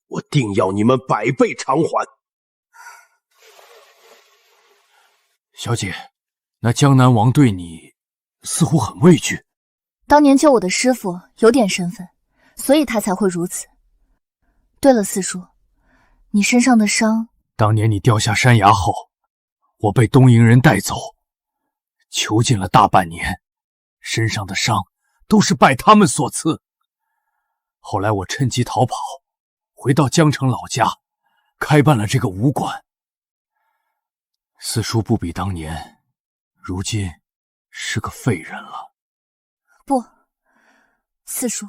我定要你们100倍偿还。小姐，那江南王对你似乎很畏惧。当年救我的师傅有点身份，所以他才会如此。对了，四叔，你身上的伤……当年你掉下山崖后，我被东瀛人带走，囚禁了大半年，身上的伤都是拜他们所赐。后来我趁机逃跑，回到江城老家，开办了这个武馆。四叔不比当年，如今是个废人了。不，四叔，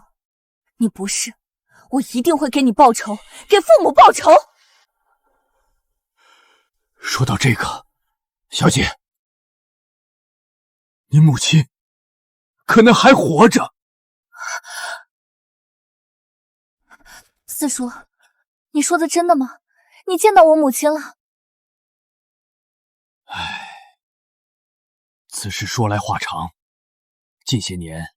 你不是，我一定会给你报仇，给父母报仇。说到这个，小姐，你母亲可能还活着。四叔，你说的真的吗？你见到我母亲了？唉，此事说来话长。近些年，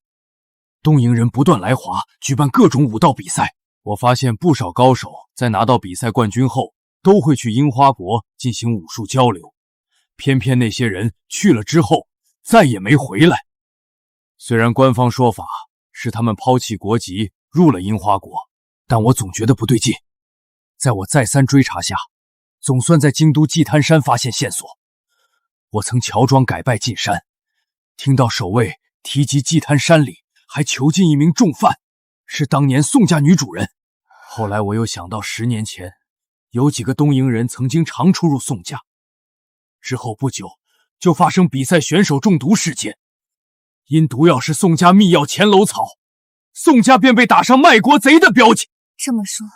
东瀛人不断来华，举办各种武道比赛。我发现不少高手在拿到比赛冠军后，都会去樱花国进行武术交流。偏偏那些人去了之后，再也没回来。虽然官方说法是他们抛弃国籍，入了樱花国，但我总觉得不对劲。在我再三追查下，总算在京都祭坛山发现线索。我曾乔装改拜进山，听到守卫提及祭坛山里还囚禁一名重犯，是当年宋家女主人。后来我又想到10年前，有几个东瀛人曾经常出入宋家，之后不久就发生比赛选手中毒事件，因毒药是宋家秘药乾楼草，宋家便被打上卖国贼的标签。这么说，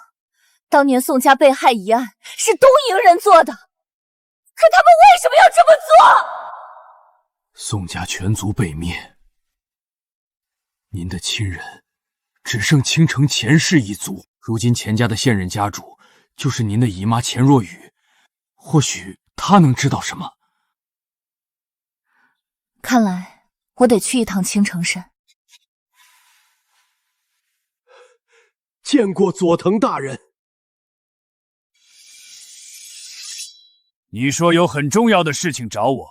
当年宋家被害一案是东瀛人做的，可他们为什么要这么做？宋家全族被灭，您的亲人只剩倾城钱氏一族，如今钱家的现任家主就是您的姨妈钱若雨，或许她能知道什么。看来我得去一趟青城山。见过佐藤大人。你说有很重要的事情找我，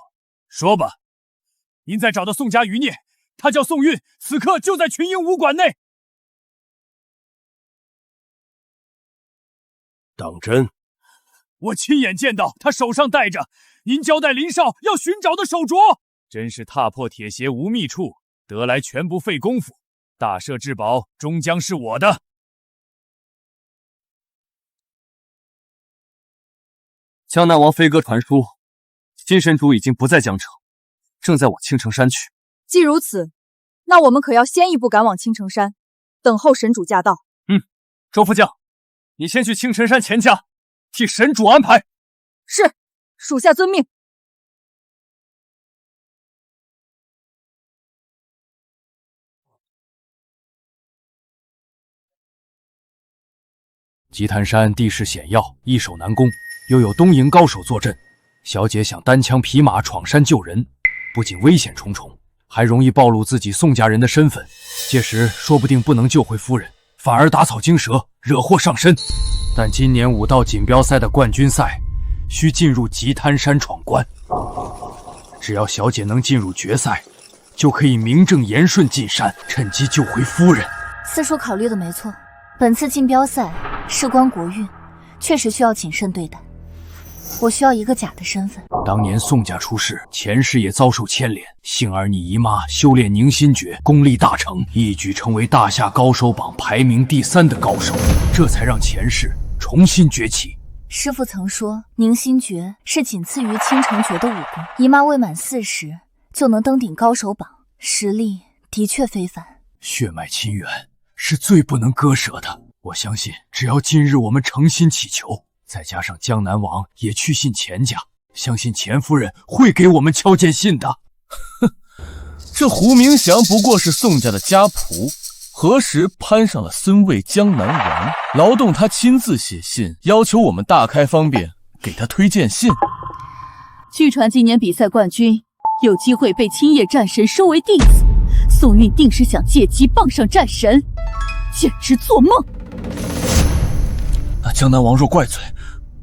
说吧。您在找的宋家余孽，他叫宋韵，此刻就在群英武馆内。当真？我亲眼见到他手上戴着您交代林少要寻找的手镯，真是踏破铁鞋无觅处，得来全不费功夫。大赦至宝终将是我的。江南王飞鸽传书，金神主已经不在江城，正在往青城山去。既如此，那我们可要先一步赶往青城山，等候神主驾到。周副将，你先去青城山钱家，替神主安排。是，属下遵命。吉坛山地势险要，易守难攻，又有东瀛高手坐镇，小姐想单枪匹马闯山救人，不仅危险重重，还容易暴露自己宋家人的身份，届时说不定不能救回夫人，反而打草惊蛇，惹祸上身。但今年武道锦标赛的冠军赛需进入吉坛山闯关，只要小姐能进入决赛，就可以名正言顺进山，趁机救回夫人。四叔考虑的没错，本次竞标赛事关国运，确实需要谨慎对待。我需要一个假的身份。当年宋家出事，钱氏也遭受牵连，幸而你姨妈修炼凝心诀，功力大成，一举成为大夏高手榜排名第3的高手，这才让钱氏重新崛起。师父曾说，凝心诀是仅次于青城诀的武功，姨妈未满40就能登顶高手榜，实力的确非凡。血脉亲缘是最不能割舍的，我相信只要今日我们诚心祈求，再加上江南王也去信钱家，相信钱夫人会给我们敲见信的。哼，这胡明祥不过是宋家的家仆，何时攀上了孙卫江南王？劳动他亲自写信，要求我们大开方便，给他推荐信。据传今年比赛冠军有机会被青叶战神收为弟子，宋韵定是想借机傍上战神，简直做梦。那江南王若怪罪，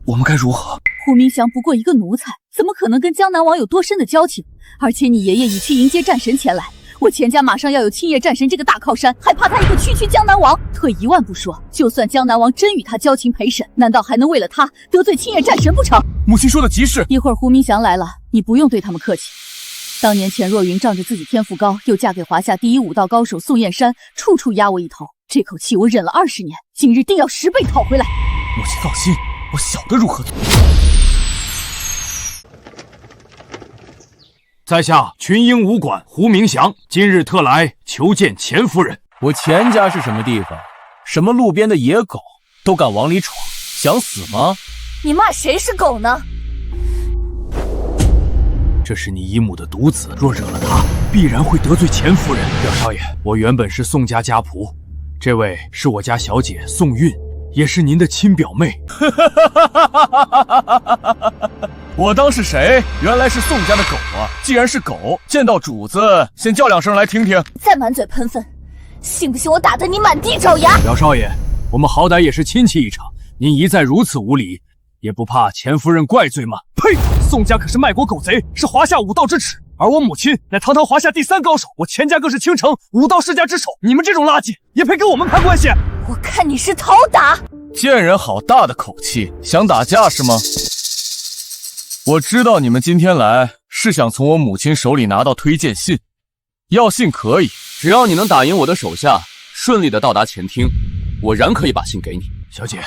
我们该如何？胡明祥不过一个奴才，怎么可能跟江南王有多深的交情？而且你爷爷已去迎接战神前来，我钱家马上要有青叶战神这个大靠山，还怕他一个区区江南王？退1万步说，就算江南王真与他交情陪审，难道还能为了他得罪青叶战神不成？母亲说的极是。一会儿胡明祥来了，你不用对他们客气。当年钱若云仗着自己天赋高，又嫁给华夏第一武道高手宋燕山，处处压我一头，这口气我忍了20年，今日定要10倍讨回来。母亲放心，我晓得如何做。在下群英武馆胡明祥，今日特来求见钱夫人。我钱家是什么地方？什么路边的野狗都敢往里闯，想死吗？你骂谁是狗呢？这是你姨母的独子，若惹了她，必然会得罪钱夫人。表少爷，我原本是宋家家仆，这位是我家小姐宋韵，也是您的亲表妹。我当是谁？原来是宋家的狗啊！既然是狗，见到主子先叫2声来听听。再满嘴喷粪，信不信我打得你满地找牙？表少爷，我们好歹也是亲戚一场，您一再如此无礼，也不怕钱夫人怪罪吗？呸！宋家可是卖国狗贼，是华夏武道之耻，而我母亲乃堂堂华夏第3高手，我钱家更是倾城武道世家之首。你们这种垃圾也配跟我们攀关系？我看你是讨打！贱人好大的口气，想打架是吗？我知道你们今天来是想从我母亲手里拿到推荐信，要信可以，只要你能打赢我的手下，顺利的到达前厅，我然可以把信给你。小姐，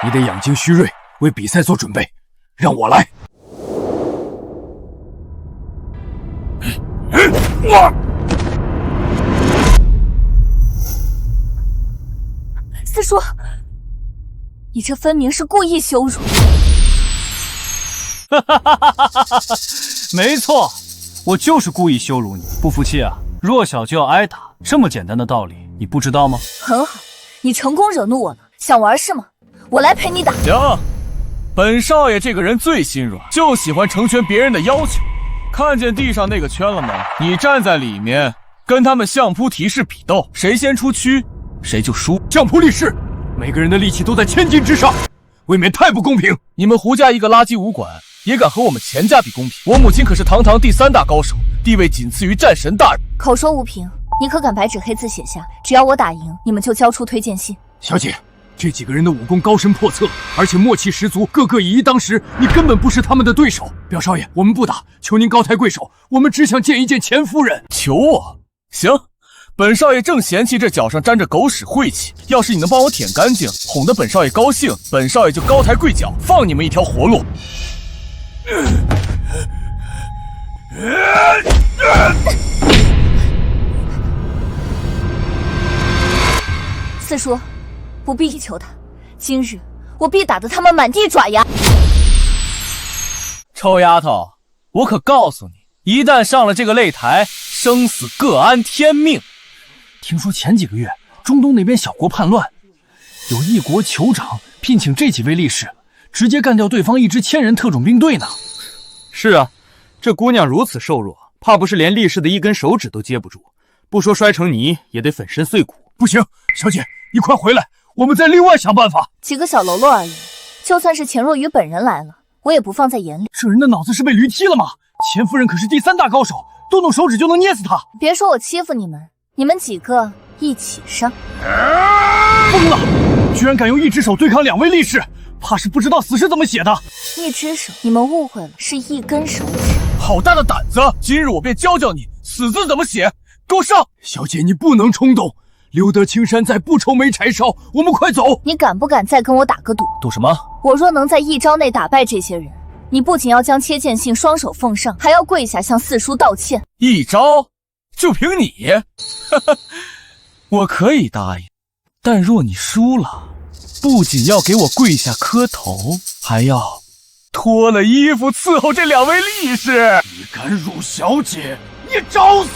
你得养精蓄锐，为比赛做准备。让我来。四叔，你这分明是故意羞辱。没错，我就是故意羞辱你。不服气啊？弱小就要挨打，这么简单的道理你不知道吗？很好，你成功惹怒我了，想玩是吗？我来陪你打。行，本少爷这个人最心软，就喜欢成全别人的要求。看见地上那个圈了吗？你站在里面，跟他们相扑提示比斗，谁先出区，谁就输。相扑力士，每个人的力气都在千斤之上，未免太不公平。你们胡家一个垃圾武馆，也敢和我们钱家比公平？我母亲可是堂堂第3大高手，地位仅次于战神大人。口说无凭，你可敢白纸黑字写下，只要我打赢，你们就交出推荐信。小姐，这几个人的武功高深叵测，而且默契十足，个个以一当十，你根本不是他们的对手。表少爷，我们不打，求您高抬贵手，我们只想见一见钱夫人。求我？行，本少爷正嫌弃这脚上沾着狗屎晦气，要是你能帮我舔干净，哄得本少爷高兴，本少爷就高抬贵脚，放你们一条活路。四叔，不必求他，今日我必打得他们满地爪牙。臭丫头，我可告诉你，一旦上了这个擂台，生死各安天命。听说前几个月中东那边小国叛乱，有一国酋长聘请这几位力士，直接干掉对方一支1000人特种兵队呢。是啊，这姑娘如此瘦弱，怕不是连力士的一根手指都接不住，不说摔成泥，也得粉身碎骨。不行，小姐，你快回来，我们再另外想办法。几个小喽啰而已，就算是钱若愚本人来了，我也不放在眼里。这人的脑子是被驴踢了吗？钱夫人可是第3大高手，动动手指就能捏死他。别说我欺负你们，你们几个一起上。疯了，居然敢用一只手对抗2位力士，怕是不知道死是怎么写的。一只手，你们误会了，是一根手指。好大的胆子！今日我便教教你死字怎么写，给我上！小姐，你不能冲动，留得青山在，不愁没柴烧。我们快走！你敢不敢再跟我打个赌？赌什么？我若能在1招内打败这些人，你不仅要将切剑信双手奉上，还要跪下向四叔道歉。1招？就凭你？我可以答应，但若你输了，不仅要给我跪下磕头，还要脱了衣服伺候这2位力士。你敢辱小姐，你找死！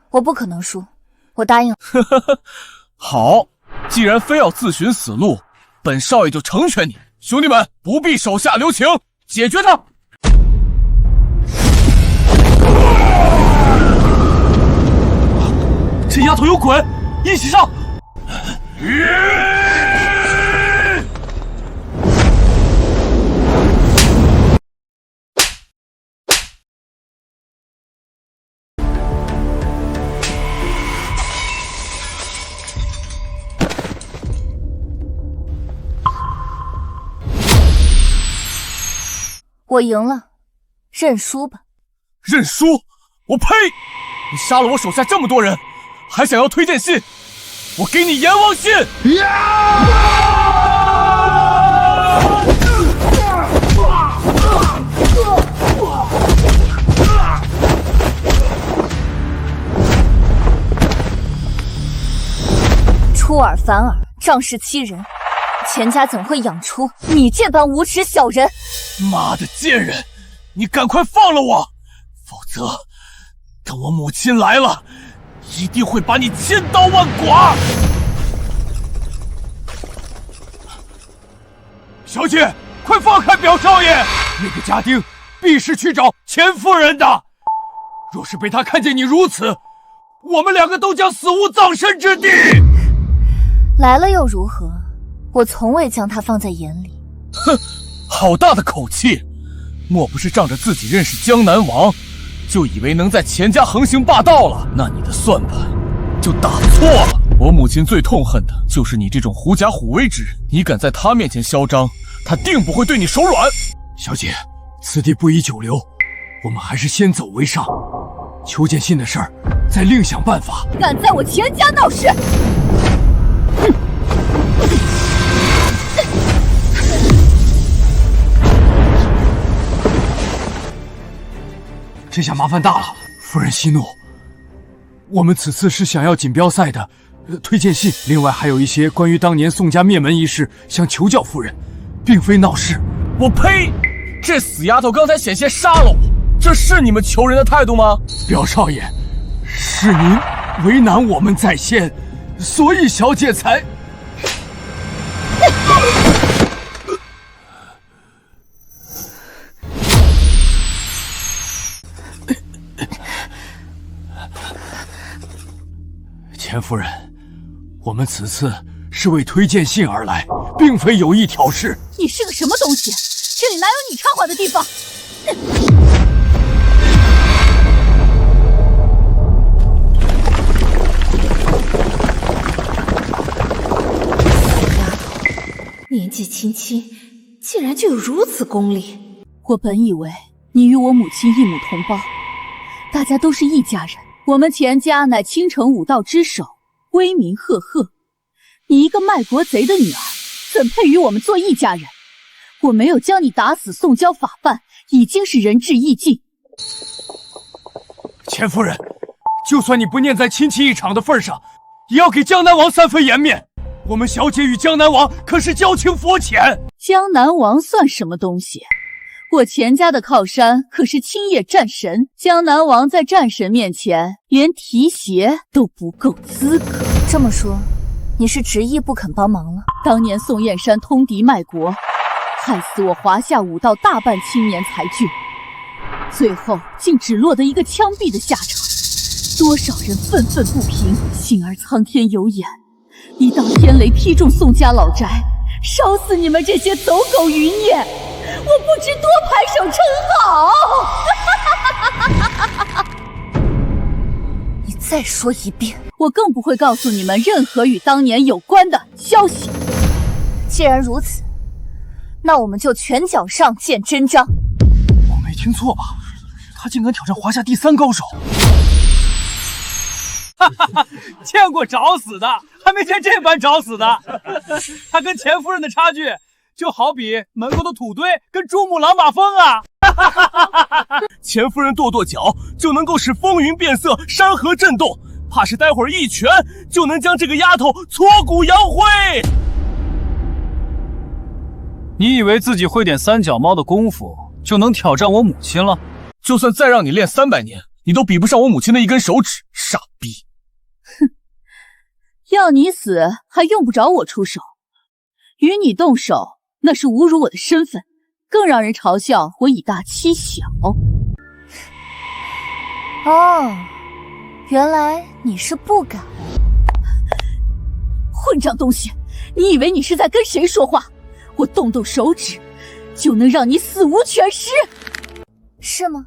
我不可能输，我答应了。好，既然非要自寻死路，本少爷就成全你。兄弟们，不必手下留情，解决他！这丫头有滚，一起上！我赢了，认输吧。认输？我呸！你杀了我手下这么多人，还想要推荐信？我给你阎王信！出尔反尔，仗势欺人，钱家怎会养出你这般无耻小人？妈的贱人，你赶快放了我，否则等我母亲来了，一定会把你千刀万剐！小姐，快放开表少爷！那个家丁必是去找钱夫人的，若是被他看见你如此，我们两个都将死无葬身之地。来了又如何？我从未将他放在眼里。哼，好大的口气！莫不是仗着自己认识江南王，就以为能在钱家横行霸道了？那你的算盘就打错了。我母亲最痛恨的就是你这种狐假虎威之人，你敢在她面前嚣张，她定不会对你手软。小姐，此地不宜久留，我们还是先走为上。求见信的事儿，再另想办法。敢在我钱家闹事！这下麻烦大了，夫人息怒。我们此次是想要锦标赛的推荐信，另外还有一些关于当年宋家灭门一事，想求教夫人，并非闹事。我呸！这死丫头刚才险些杀了我，这是你们求人的态度吗？表少爷，是您为难我们在先，所以小姐才……钱夫人，我们此次是为推荐信而来，并非有意挑事。你是个什么东西？这里哪有你插话的地方？年纪轻轻，竟然就有如此功力。我本以为你与我母亲一母同胞，大家都是一家人。我们钱家乃倾城武道之首，威名赫赫。你一个卖国贼的女儿，怎配与我们做一家人？我没有将你打死送交法办，已经是仁至义尽。钱夫人，就算你不念在亲戚一场的份上，也要给江南王3分颜面。我们小姐与江南王可是交情匪浅。江南王算什么东西？我钱家的靠山可是青叶战神，江南王在战神面前连提鞋都不够资格。这么说，你是执意不肯帮忙了？当年宋燕山通敌卖国，害死我华夏武道大半青年才俊，最后竟只落得一个枪毙的下场。多少人愤愤不平，幸而苍天有眼，一道天雷劈中宋家老宅，烧死你们这些走狗余孽！我不知多拍手称好。你再说一遍。我更不会告诉你们任何与当年有关的消息。既然如此，那我们就拳脚上见真章。我没听错吧？他竟敢挑战华夏第3高手！哈哈，见过找死的，还没见这般找死的。他跟钱夫人的差距，就好比门口的土堆跟珠穆朗玛峰啊！钱夫人跺跺脚就能够使风云变色，山河震动，怕是待会儿一拳就能将这个丫头挫骨扬灰。你以为自己会点3脚猫的功夫就能挑战我母亲了？就算再让你练300年，你都比不上我母亲的一根手指，傻逼！哼，要你死还用不着我出手，与你动手那是侮辱我的身份，更让人嘲笑我以大欺小。哦，原来你是不敢。混账东西，你以为你是在跟谁说话？我动动手指就能让你死无全尸？是吗？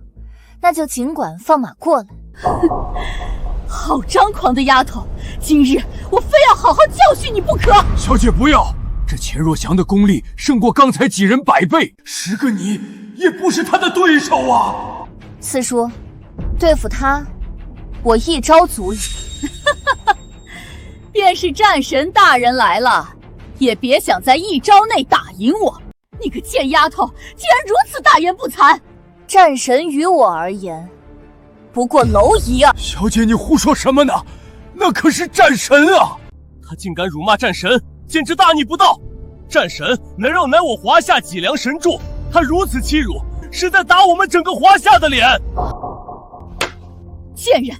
那就尽管放马过来。好张狂的丫头，今日我非要好好教训你不可。小姐不要，这钱若祥的功力胜过刚才几人100倍，10个你也不是他的对手啊！四叔，对付他，我一招足矣。便是战神大人来了，也别想在一招内打赢我！你个贱丫头，竟然如此大言不惭！战神于我而言，不过蝼蚁啊！小姐，你胡说什么呢？那可是战神啊！他竟敢辱骂战神，简直大逆不道！战神能让乃我华夏脊梁神柱，他如此欺辱，是在打我们整个华夏的脸！贱人，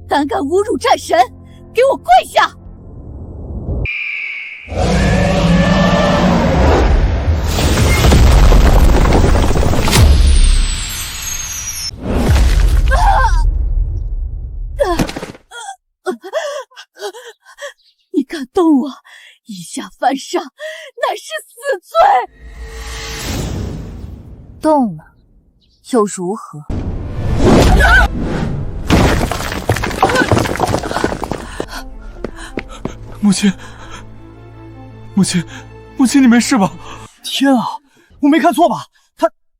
胆敢侮辱战神，给我跪下！你敢动我，以下犯上，乃是死罪。动了，又如何？母亲，母亲，母亲，你没事吧？天啊，我没看错吧？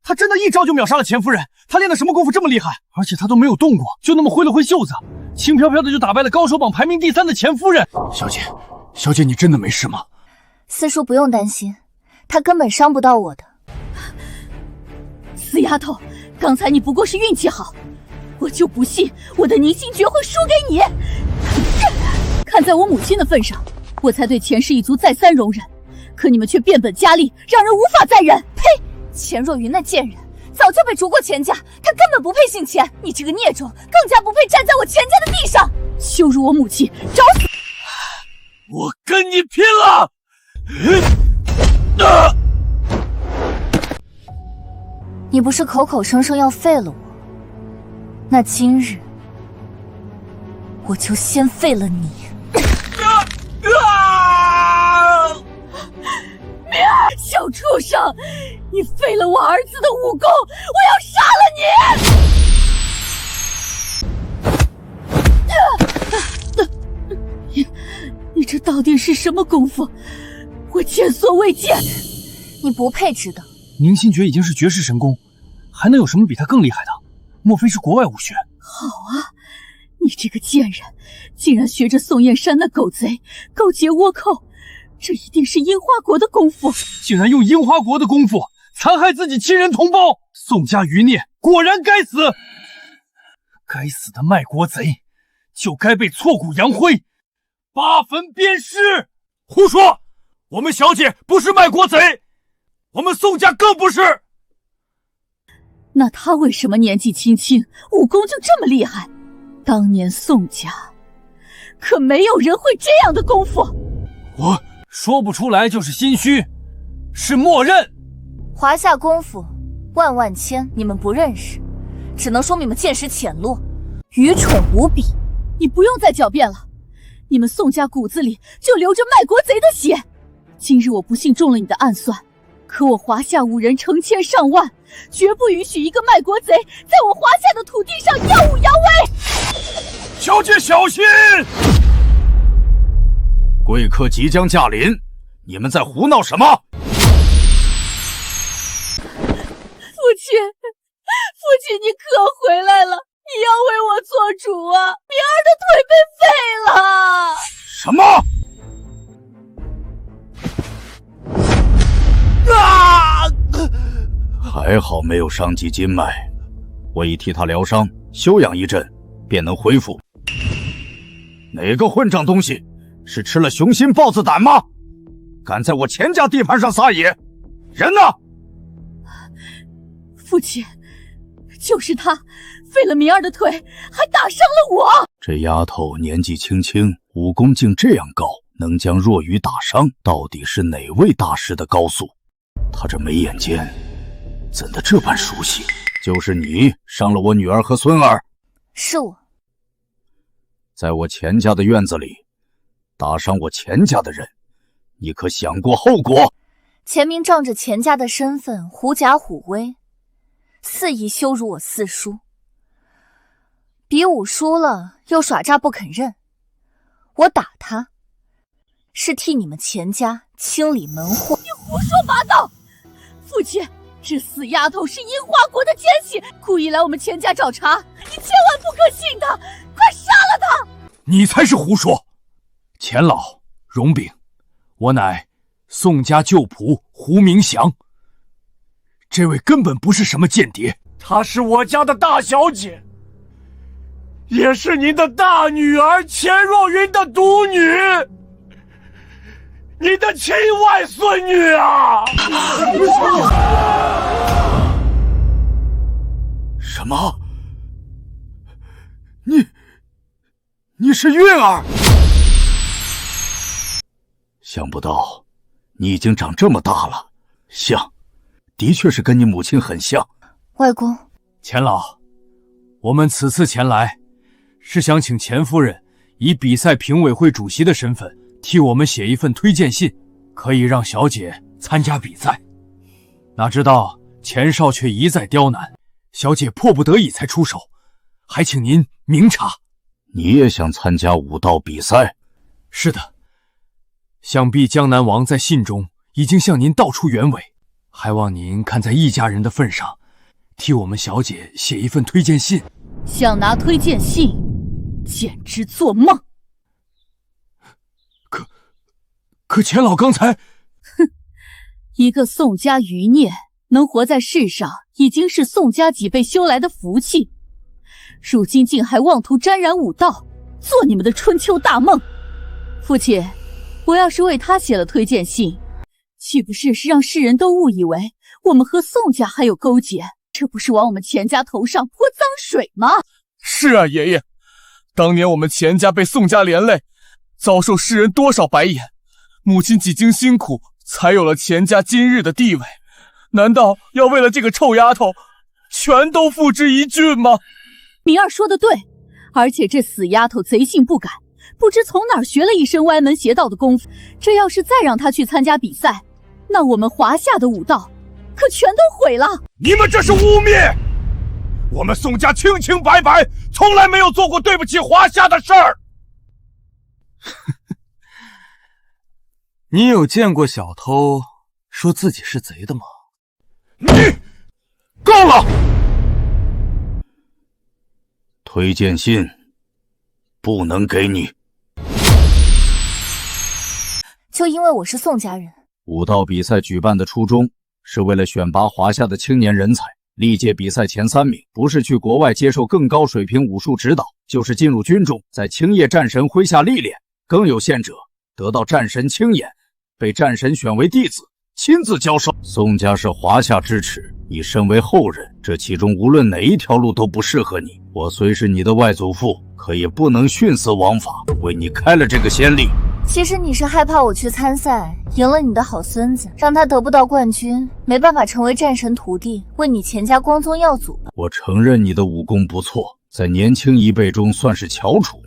他真的一招就秒杀了钱夫人，他练的什么功夫这么厉害？而且他都没有动过，就那么挥了挥袖子，轻飘飘的就打败了高手榜排名第3的钱夫人。小姐，你真的没事吗？四叔不用担心，他根本伤不到我的。死丫头，刚才你不过是运气好，我就不信我的凝心诀会输给你。看在我母亲的份上，我才对钱氏一族再三容忍，可你们却变本加厉，让人无法再忍。呸！钱若云那贱人早就被逐过钱家，她根本不配姓钱。你这个孽种，更加不配站在我钱家的地上，羞辱我母亲，找死！我跟你拼了！你不是口口声声要废了我，那今日我就先废了你。明儿，小畜生，你废了我儿子的武功，我要杀了你！你这到底是什么功夫？我前所未见。你不配知道。凝心诀已经是绝世神功，还能有什么比他更厉害的？莫非是国外武学？好啊，你这个贱人，竟然学着宋燕山那狗贼，勾结倭寇，这一定是樱花国的功夫。竟然用樱花国的功夫残害自己亲人同胞，宋家余孽果然该死！该死的卖国贼，就该被挫骨扬灰，八坟鞭尸！胡说！我们小姐不是卖国贼，我们宋家更不是。那他为什么年纪轻轻，武功就这么厉害？当年宋家可没有人会这样的功夫。我说不出来就是心虚，是默认。华夏功夫万万千，你们不认识，只能说你们见识浅陋，愚蠢无比。你不用再狡辩了，你们宋家骨子里就流着卖国贼的血。今日我不幸中了你的暗算，可我华夏武人成千上万，绝不允许一个卖国贼在我华夏的土地上耀武扬威。小姐小心！贵客即将驾临，你们在胡闹什么？父亲，你可回来了！你要为我做主啊！明儿的腿被废了！什么？啊！还好没有伤及筋脉，我已替他疗伤，休养一阵，便能恢复。哪个混账东西，是吃了雄心豹子胆吗？敢在我钱家地盘上撒野！人呢？父亲，就是他废了明儿的腿，还打伤了我。这丫头年纪轻轻，武功竟这样高，能将若愚打伤，到底是哪位大师的高速？他这眉眼间怎的这般熟悉？就是你伤了我女儿和孙儿。是我。在我钱家的院子里打伤我钱家的人，你可想过后果？钱明仗着钱家的身份狐假虎威，肆意羞辱我四叔，比武输了又耍诈不肯认。我打他是替你们钱家清理门户。你胡说八道！父亲，这死丫头是樱花国的奸细，故意来我们钱家找茬，你千万不可信她，快杀了她！你才是胡说！钱老、荣炳，我乃宋家旧仆胡明祥。这位根本不是什么间谍，她是我家的大小姐，也是您的大女儿钱若云的独女，你的亲外孙女啊！什么？你是韵儿？想不到你已经长这么大了，像，的确是跟你母亲很像。外公，钱老，我们此次前来，是想请钱夫人以比赛评委会主席的身份，替我们写一份推荐信，可以让小姐参加比赛。哪知道钱少却一再刁难，小姐迫不得已才出手，还请您明察。你也想参加武道比赛？是的，想必江南王在信中已经向您道出原委，还望您看在一家人的份上，替我们小姐写一份推荐信。想拿推荐信，简直做梦！可钱老刚才……哼，一个宋家余孽能活在世上，已经是宋家几辈修来的福气。如今竟还妄图沾染武道，做你们的春秋大梦。父亲，我要是为他写了推荐信，岂不是让世人都误以为我们和宋家还有勾结？这不是往我们钱家头上泼脏水吗？是啊，爷爷，当年我们钱家被宋家连累，遭受世人多少白眼，母亲几经辛苦，才有了钱家今日的地位。难道要为了这个臭丫头，全都付之一炬吗？明儿说的对，而且这死丫头贼性不改，不知从哪儿学了一身歪门邪道的功夫。这要是再让她去参加比赛，那我们华夏的武道可全都毁了。你们这是污蔑！我们宋家清清白白，从来没有做过对不起华夏的事儿。你有见过小偷说自己是贼的吗？你够了！推荐信不能给你。就因为我是宋家人。武道比赛举办的初衷是为了选拔华夏的青年人才，历届比赛前3名不是去国外接受更高水平武术指导，就是进入军中，在青叶战神麾下历练。更有限者得到战神青眼，被战神选为弟子，亲自教授。宋家是华夏之耻，你身为后人，这其中无论哪一条路都不适合你。我虽是你的外祖父，可也不能徇私枉法，为你开了这个先例。其实你是害怕我去参赛，赢了你的好孙子，让他得不到冠军，没办法成为战神徒弟，为你钱家光宗耀祖吧。我承认你的武功不错，在年轻一辈中算是翘楚。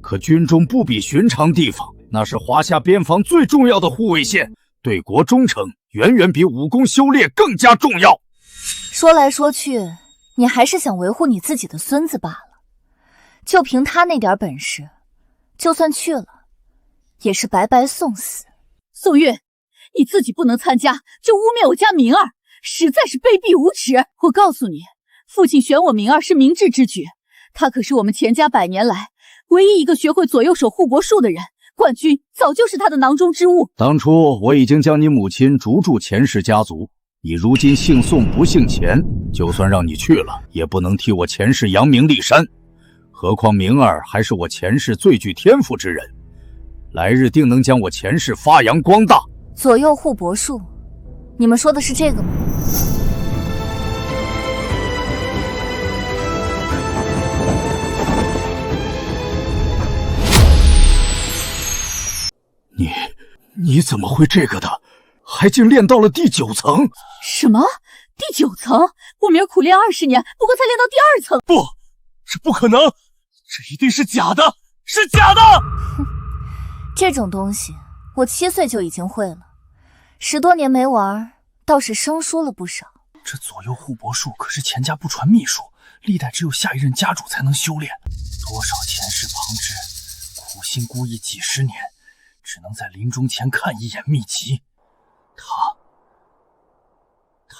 可军中不比寻常地方，那是华夏边防最重要的护卫线，对国忠诚远远比武功修炼更加重要。说来说去，你还是想维护你自己的孙子罢了。就凭他那点本事，就算去了，也是白白送死。宋韵，你自己不能参加，就污蔑我家明儿，实在是卑鄙无耻。我告诉你，父亲选我明儿是明智之举，他可是我们钱家100年来唯一一个学会左右手护国术的人，冠军早就是他的囊中之物。当初我已经将你母亲逐入钱氏家族，你如今姓宋不姓钱，就算让你去了，也不能替我钱氏扬名立山。何况明儿还是我钱氏最具天赋之人，来日定能将我钱氏发扬光大。左右护国术，你们说的是这个吗？你怎么会这个的？还竟练到了第9层？什么？第9层？我明儿苦练20年，不过才练到第2层。不，这不可能，这一定是假的，是假的！哼，这种东西我7岁就已经会了，10多年没玩，倒是生疏了不少。这左右护国术可是钱家不传秘术，历代只有下一任家主才能修炼。多少前世旁支，苦心孤诣几10年，只能在临终前看一眼秘籍。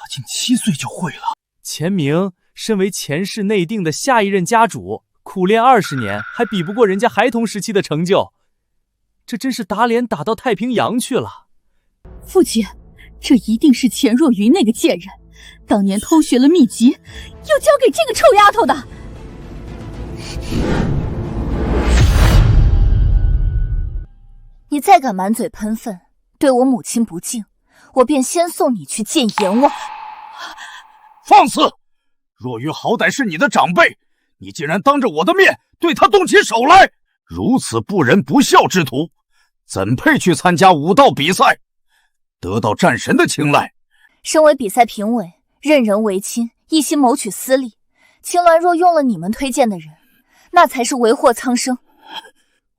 他竟7岁就会了。钱明身为前世内定的下一任家主，苦练20年，还比不过人家孩童时期的成就，这真是打脸打到太平洋去了。父亲，这一定是钱若云那个贱人，当年偷学了秘籍，又交给这个臭丫头的。你再敢满嘴喷粪，对我母亲不敬，我便先送你去见阎王。放肆！若云好歹是你的长辈，你竟然当着我的面对他动起手来，如此不仁不孝之徒，怎配去参加武道比赛，得到战神的青睐？身为比赛评委，任人唯亲，一心谋取私利，青鸾若用了你们推荐的人，那才是为祸苍生。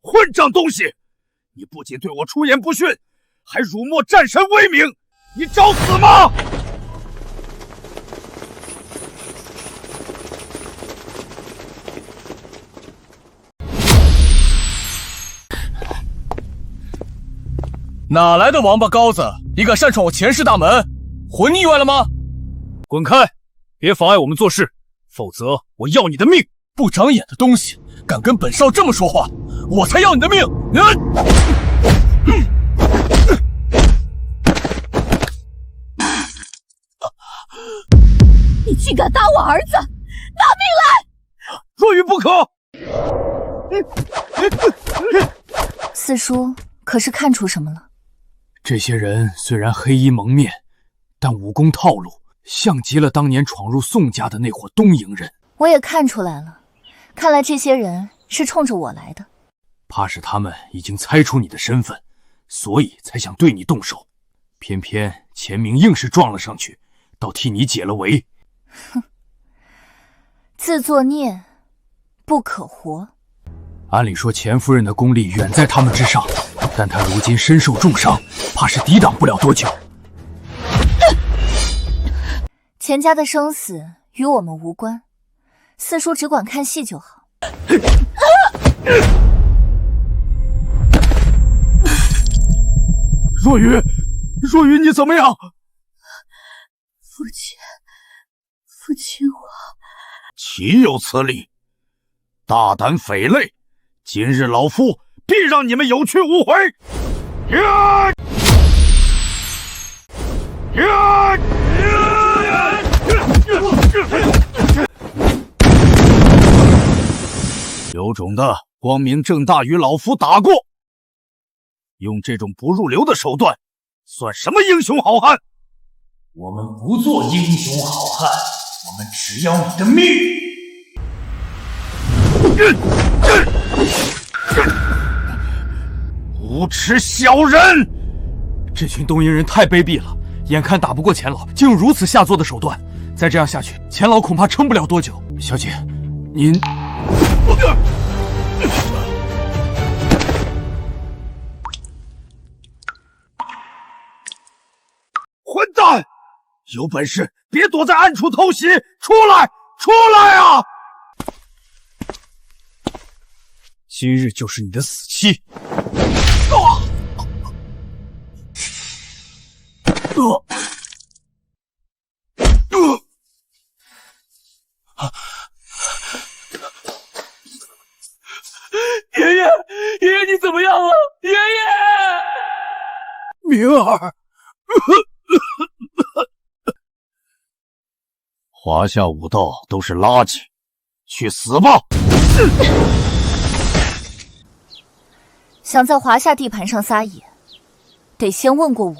混账东西！你不仅对我出言不逊，还辱没战神威名，你找死吗？哪来的王八羔子，你敢擅闯我前世大门？魂腻歪了吗？滚开！别妨碍我们做事，否则我要你的命！不长眼的东西，敢跟本少这么说话，我才要你的命！你竟敢打我儿子，拿命来！若云不可！四叔可是看出什么了？这些人虽然黑衣蒙面，但武功套路像极了当年闯入宋家的那伙东瀛人。我也看出来了，看来这些人是冲着我来的。怕是他们已经猜出你的身份，所以才想对你动手。偏偏钱明硬是撞了上去，倒替你解了围。哼，自作孽不可活。按理说钱夫人的功力远在他们之上，但她如今身受重伤，怕是抵挡不了多久。钱家的生死与我们无关，四叔只管看戏就好。若云，若云，你怎么样？父亲，父亲，我岂有此理！大胆匪类！今日老夫必让你们有去无回！有种的光明正大与老夫打过，用这种不入流的手段，算什么英雄好汉？我们不做英雄好汉，我们只要你的命！无耻小人！这群东瀛人太卑鄙了，眼看打不过钱老，竟用如此下作的手段。再这样下去，钱老恐怕撑不了多久。小姐，您……混蛋！有本事别躲在暗处偷袭，出来！出来啊！今日就是你的死期！爷爷，爷爷你怎么样了？爷爷，明儿，华夏武道都是垃圾，去死吧！想在华夏地盘上撒野，得先问过我。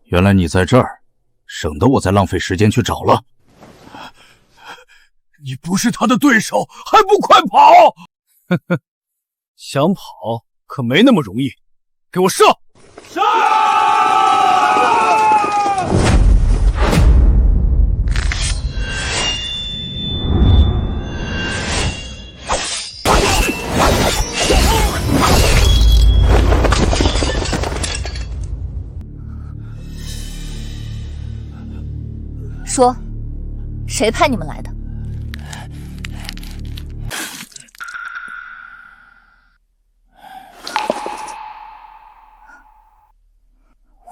原来你在这儿，省得我再浪费时间去找了。你不是他的对手，还不快跑！呵呵，想跑可没那么容易，给我射！杀！说，谁派你们来的？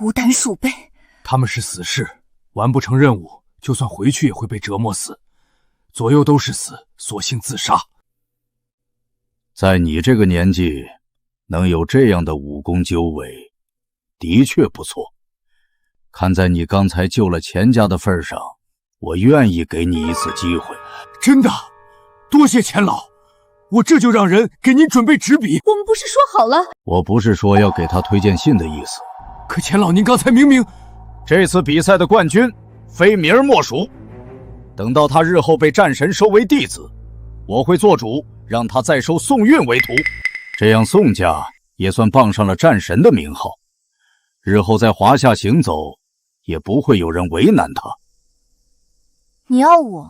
无胆鼠辈，他们是死士，完不成任务，就算回去也会被折磨死，左右都是死，索性自杀。在你这个年纪，能有这样的武功究伟，的确不错。看在你刚才救了钱家的份上，我愿意给你一次机会。真的，多谢钱老，我这就让人给您准备纸笔。我们不是说好了？我不是说要给他推荐信的意思。可钱老，您刚才明明……这次比赛的冠军非名儿莫属。等到他日后被战神收为弟子，我会做主让他再收宋韵为徒，这样宋家也算傍上了战神的名号。日后在华夏行走，也不会有人为难他。你要我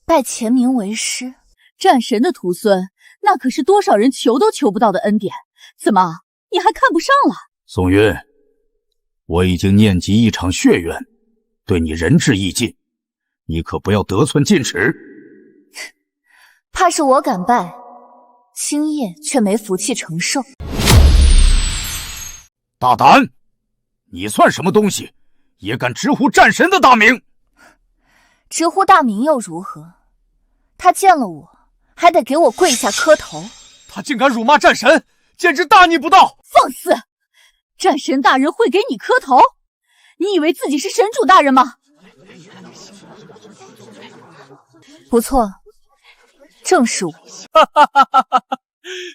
拜钱明为师？战神的徒孙，那可是多少人求都求不到的恩典，怎么你还看不上了？宋韵，我已经念及一场血缘，对你仁至义尽，你可不要得寸进尺。怕是我敢拜，青叶却没福气承受。大胆！你算什么东西，也敢直呼战神的大名？直呼大名又如何？他见了我，还得给我跪下磕头。他竟敢辱骂战神，简直大逆不道！放肆！战神大人会给你磕头？你以为自己是神主大人吗？不错，正是我。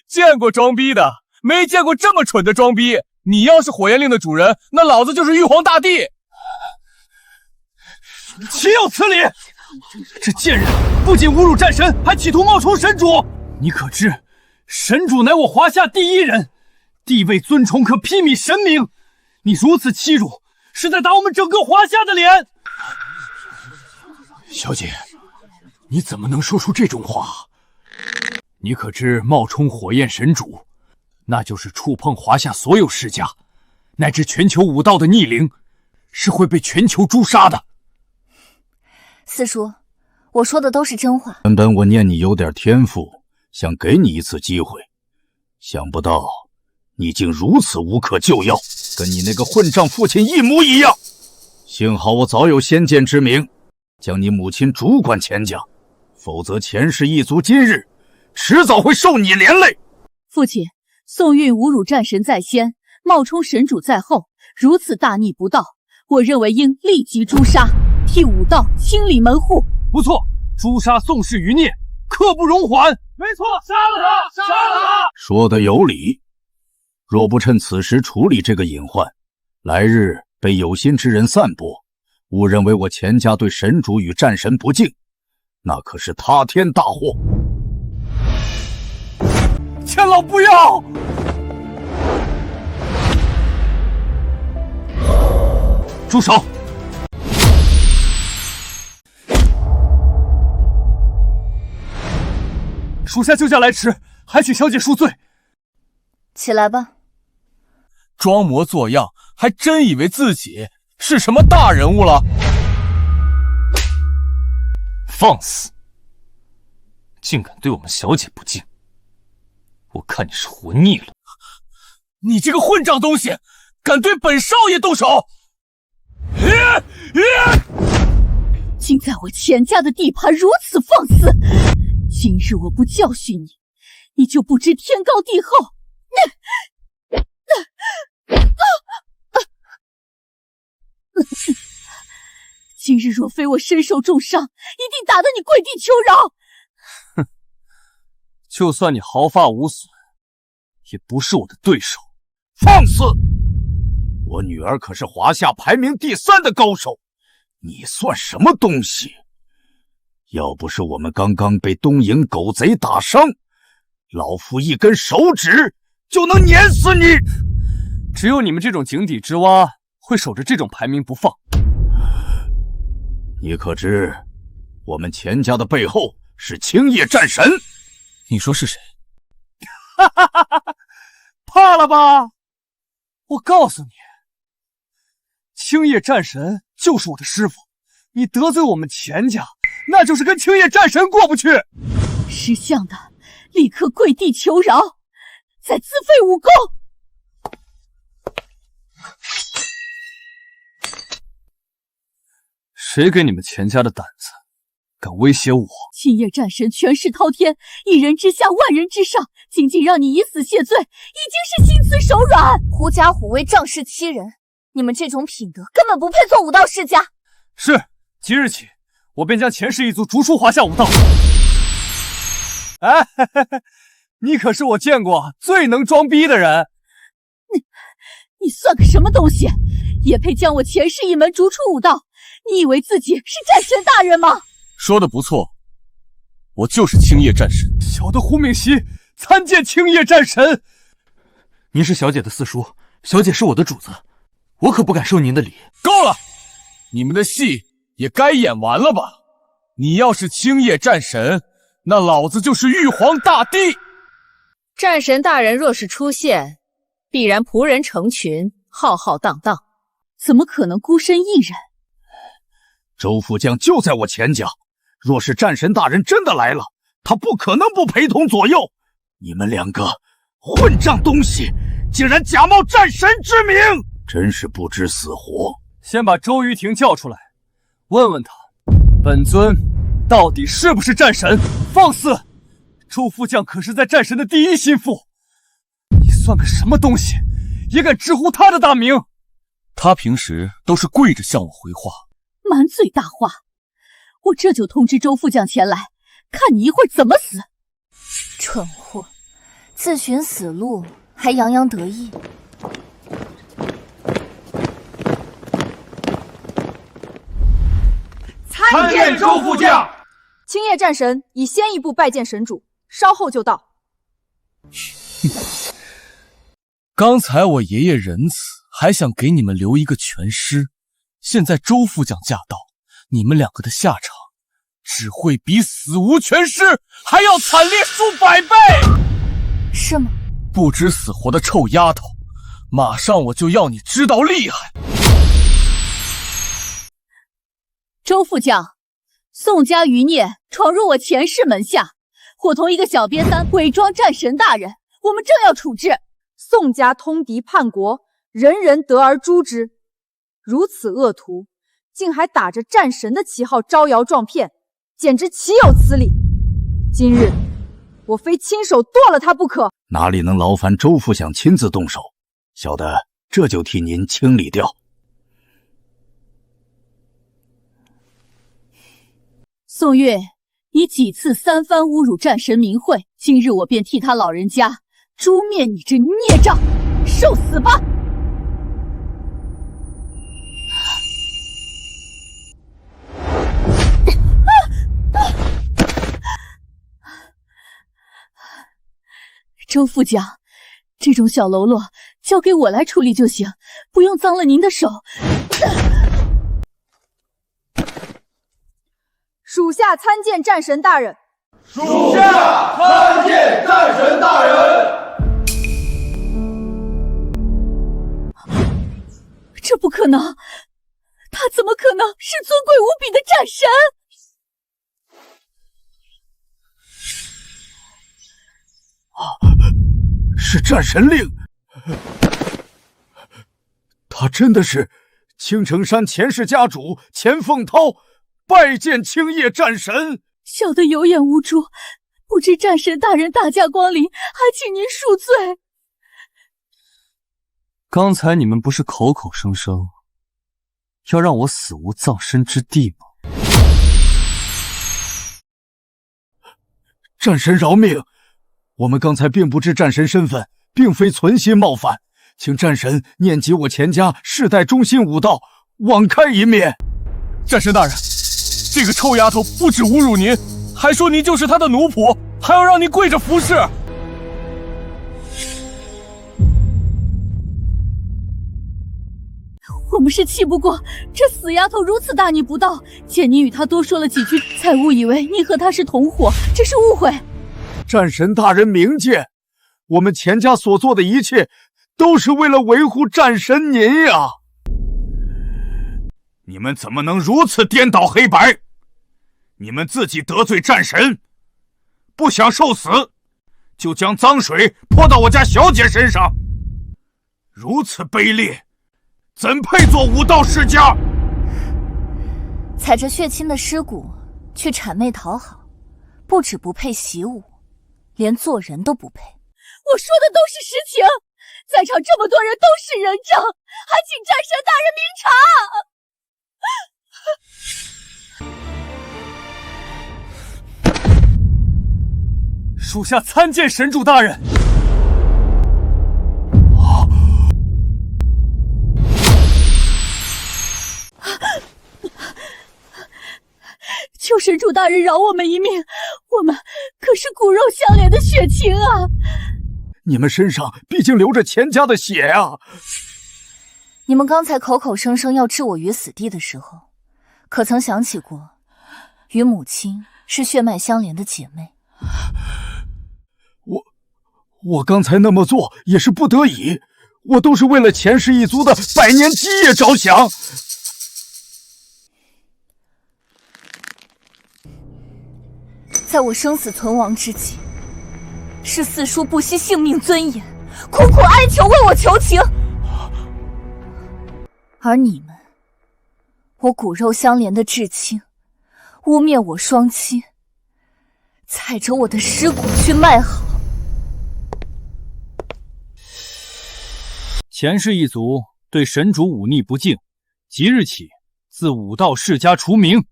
见过装逼的，没见过这么蠢的装逼。你要是火焰令的主人，那老子就是玉皇大帝。岂有此理！这贱人不仅侮辱战神，还企图冒充神主。你可知，神主乃我华夏第一人，地位尊崇，可媲美神明。你如此欺辱，是在打我们整个华夏的脸。小姐，你怎么能说出这种话？你可知冒充火焰神主，那就是触碰华夏所有世家，乃至全球武道的逆鳞，是会被全球诛杀的。四叔，我说的都是真话。原本我念你有点天赋，想给你一次机会，想不到你竟如此无可救药，跟你那个混账父亲一模一样。幸好我早有先见之明，将你母亲主管钱家，否则钱氏一族今日迟早会受你连累。父亲，宋韵侮辱战神在先，冒充神主在后，如此大逆不道，我认为应立即诛杀，替武道清理门户。不错，诛杀宋氏余孽，刻不容缓。没错，杀了他，杀了他！说得有理。若不趁此时处理这个隐患，来日被有心之人散播，误认为我钱家对神主与战神不敬，那可是塌天大祸。钱老不要！住手！属下救驾来迟，还请小姐恕罪。起来吧。装模作样，还真以为自己是什么大人物了？放肆！竟敢对我们小姐不敬！我看你是活腻了。你这个混账东西，敢对本少爷动手！竟在我钱家的地盘如此放肆！今日我不教训你，你就不知天高地厚。今日若非我身受重伤，一定打得你跪地求饶。哼，就算你毫发无损，也不是我的对手。放肆！我女儿可是华夏排名第3的高手，你算什么东西？要不是我们刚刚被东瀛狗贼打伤，老夫一根手指就能碾死你。只有你们这种井底之蛙会守着这种排名不放。你可知我们钱家的背后是青叶战神？你说是谁？怕了吧？我告诉你，青叶战神就是我的师傅，你得罪我们钱家，那就是跟青叶战神过不去。识相的，立刻跪地求饶，再自废武功。谁给你们钱家的胆子，敢威胁我？青叶战神权势滔天，一人之下，万人之上，仅仅让你以死谢罪，已经是心慈手软。狐假虎威，仗势欺人，你们这种品德根本不配做武道世家。是，即日起，我便将钱氏一族逐出华夏武道。哎，你可是我见过最能装逼的人。你算个什么东西，也配将我钱氏一门逐出武道？你以为自己是战神大人吗？说的不错，我就是青叶战神。小的胡敏熙参见青叶战神。您是小姐的四叔，小姐是我的主子，我可不敢受您的礼。够了，你们的戏也该演完了吧？你要是青叶战神，那老子就是玉皇大帝。战神大人若是出现，必然仆人成群，浩浩荡荡，怎么可能孤身一人？周副将就在我前家，若是战神大人真的来了，他不可能不陪同左右。你们两个混账东西，竟然假冒战神之名，真是不知死活！先把周瑜亭叫出来，问问他，本尊到底是不是战神？放肆！周副将可是在战神的第一心腹，你算个什么东西，也敢直呼他的大名？他平时都是跪着向我回话。满嘴大话，我这就通知周副将前来，看你一会儿怎么死！蠢货，自寻死路还洋洋得意。参见周副将。青叶战神已先一步拜见神主，稍后就到。刚才我爷爷仁慈，还想给你们留一个全尸。现在周副将驾到，你们两个的下场只会比死无全尸还要惨烈数百倍。是吗？不知死活的臭丫头，马上我就要你知道厉害。周副将，宋家余孽闯入我钱氏门下，伙同一个小瘪三伪装战神大人，我们正要处置。宋家通敌叛国，人人得而诛之。如此恶徒，竟还打着战神的旗号招摇撞骗，简直岂有此理！今日我非亲手剁了他不可。哪里能劳烦周副将亲自动手？小的这就替您清理掉。宋月，你几次三番侮辱战神名讳，今日我便替他老人家诛灭你这孽障，受死吧！周副将，这种小喽啰交给我来处理就行，不用脏了您的手。属下参见战神大人。属下参见战神大人。这不可能，他怎么可能是尊贵无比的战神？是战神令，他真的是青城山钱氏家主钱凤涛，拜见青叶战神。小的有眼无珠，不知战神大人大驾光临，还请您恕罪。刚才你们不是口口声声要让我死无葬身之地吗？战神饶命！我们刚才并不知战神身份，并非存心冒犯，请战神念及我钱家世代忠心武道，网开一面。战神大人，这个臭丫头不止侮辱您，还说您就是她的奴仆，还要让您跪着服侍。我们是气不过这死丫头如此大逆不道，见您与她多说了几句，才误以为您和她是同伙，这是误会。战神大人明鉴，我们钱家所做的一切，都是为了维护战神您呀！你们怎么能如此颠倒黑白？你们自己得罪战神，不想受死，就将脏水泼到我家小姐身上，如此卑劣，怎配做武道世家？踩着血亲的尸骨去谄媚讨好，不止不配习武，连做人都不配。我说的都是实情，在场这么多人都是人证，还请战神大人明察。属下参见神主大人。求神主大人饶我们一命，我们可是骨肉相连的血亲啊！你们身上毕竟流着钱家的血啊！你们刚才口口声声要置我于死地的时候，可曾想起过，与母亲是血脉相连的姐妹？我刚才那么做也是不得已，我都是为了钱氏一族的百年基业着想。在我生死存亡之际，是四叔不惜性命尊严，苦苦哀求为我求情，而你们，我骨肉相连的至亲，污蔑我双亲，踩着我的尸骨去卖好。钱氏一族对神主忤逆不敬，即日起自武道世家除名。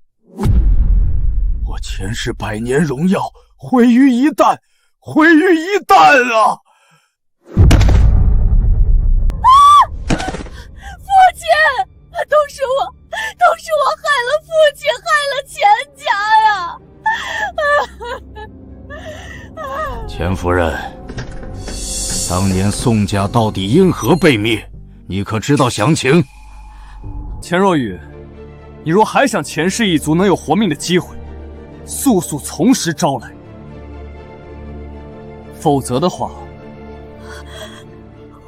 我钱氏百年荣耀毁于一旦，毁于一旦啊！父亲，都是我害了父亲，害了钱家呀！钱夫人，当年宋家到底因何被灭？你可知道详情？钱若雨，你若还想钱氏一族能有活命的机会，速速从实招来，否则的话，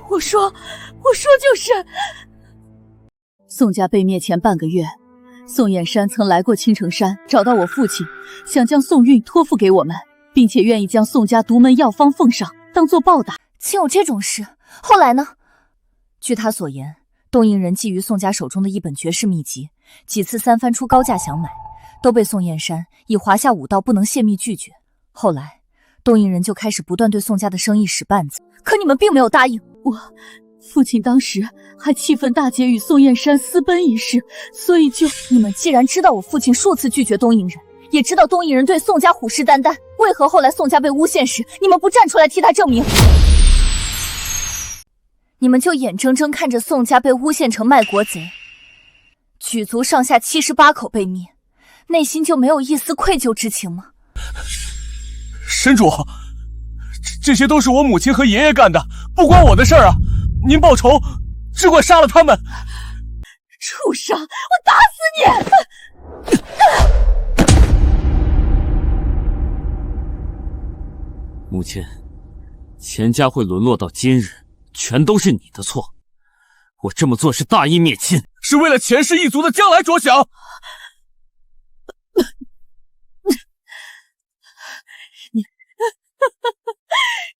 我说就是。宋家被灭前半个月，宋燕山曾来过青城山，找到我父亲，想将宋韵托付给我们，并且愿意将宋家独门药方奉上，当作报答。竟有这种事？后来呢？据他所言，东瀛人觊觎宋家手中的一本绝世秘籍，几次三番出高价想买，都被宋燕山以华夏武道不能泄密拒绝。后来，东瀛人就开始不断对宋家的生意使绊子，可你们并没有答应。父亲当时还气愤大姐与宋燕山私奔一事，所以就……你们既然知道我父亲数次拒绝东瀛人，也知道东瀛人对宋家虎视眈眈，为何后来宋家被诬陷时，你们不站出来替他证明？你们就眼睁睁看着宋家被诬陷成卖国贼，举族上下78口被灭，内心就没有一丝愧疚之情吗？神主，这些都是我母亲和爷爷干的，不关我的事儿啊！您报仇，只管杀了他们！畜生，我打死你！母亲，钱家会沦落到今日，全都是你的错。我这么做是大义灭亲，是为了钱氏一族的将来着想。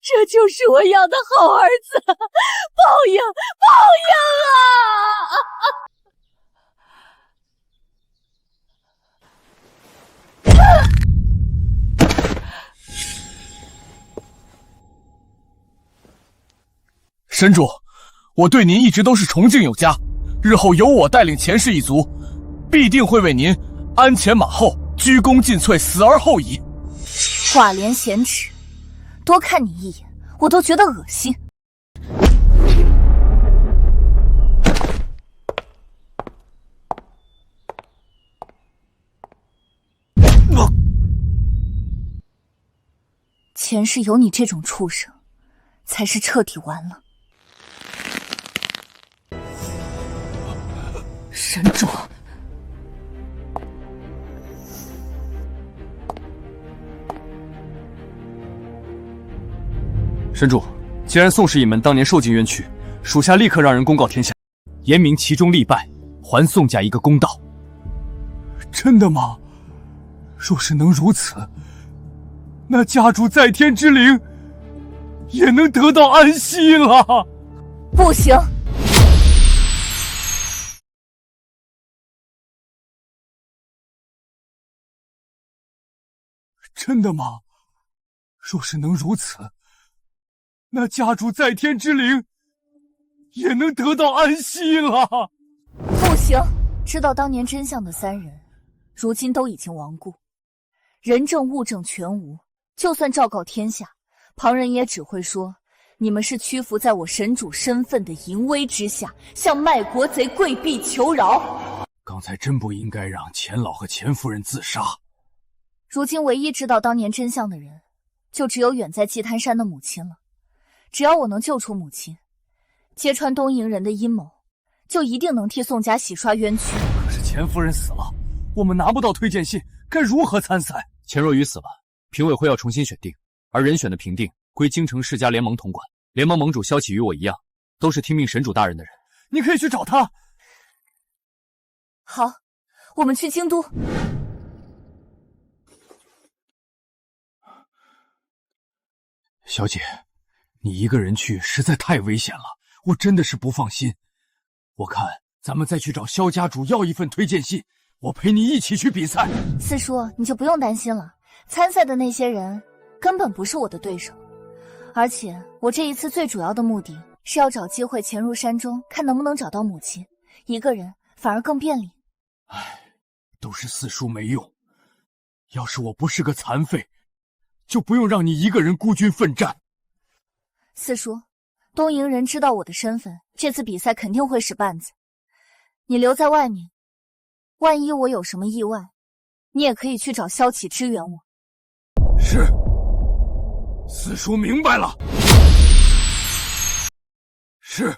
这就是我养的好儿子，报应啊！神主，我对您一直都是崇敬有加，日后由我带领钱氏一族，必定会为您鞍前马后，鞠躬尽瘁，死而后已。寡廉鲜耻，多看你一眼，我都觉得恶心。前世有你这种畜生，才是彻底完了。神主，神主，既然宋氏一门当年受尽冤屈，属下立刻让人公告天下，严明其中立败，还宋家一个公道。真的吗？若是能如此，那家主在天之灵也能得到安息了。不行。真的吗？若是能如此，那家主在天之灵也能得到安息了。不行，知道当年真相的3人，如今都已经亡故，人证物证全无。就算昭告天下，旁人也只会说你们是屈服在我神主身份的淫威之下，向卖国贼跪壁求饶。刚才真不应该让钱老和钱夫人自杀。如今唯一知道当年真相的人，就只有远在祭坛山的母亲了。只要我能救出母亲，揭穿东瀛人的阴谋，就一定能替宋家洗刷冤屈。可是钱夫人死了，我们拿不到推荐信，该如何参赛？钱若愚死了，评委会要重新选定，而人选的评定归京城世家联盟统管。联盟盟主萧启与我一样，都是听命神主大人的人。你可以去找他。好，我们去京都。小姐，你一个人去实在太危险了，我真的是不放心。我看咱们再去找萧家主要一份推荐信，我陪你一起去比赛。四叔，你就不用担心了，参赛的那些人根本不是我的对手。而且我这一次最主要的目的是要找机会潜入山中，看能不能找到母亲。一个人反而更便利。都是四叔没用。要是我不是个残废，就不用让你一个人孤军奋战。四叔，东瀛人知道我的身份，这次比赛肯定会使绊子。你留在外面，万一我有什么意外，你也可以去找萧启支援我。是，四叔明白了。是，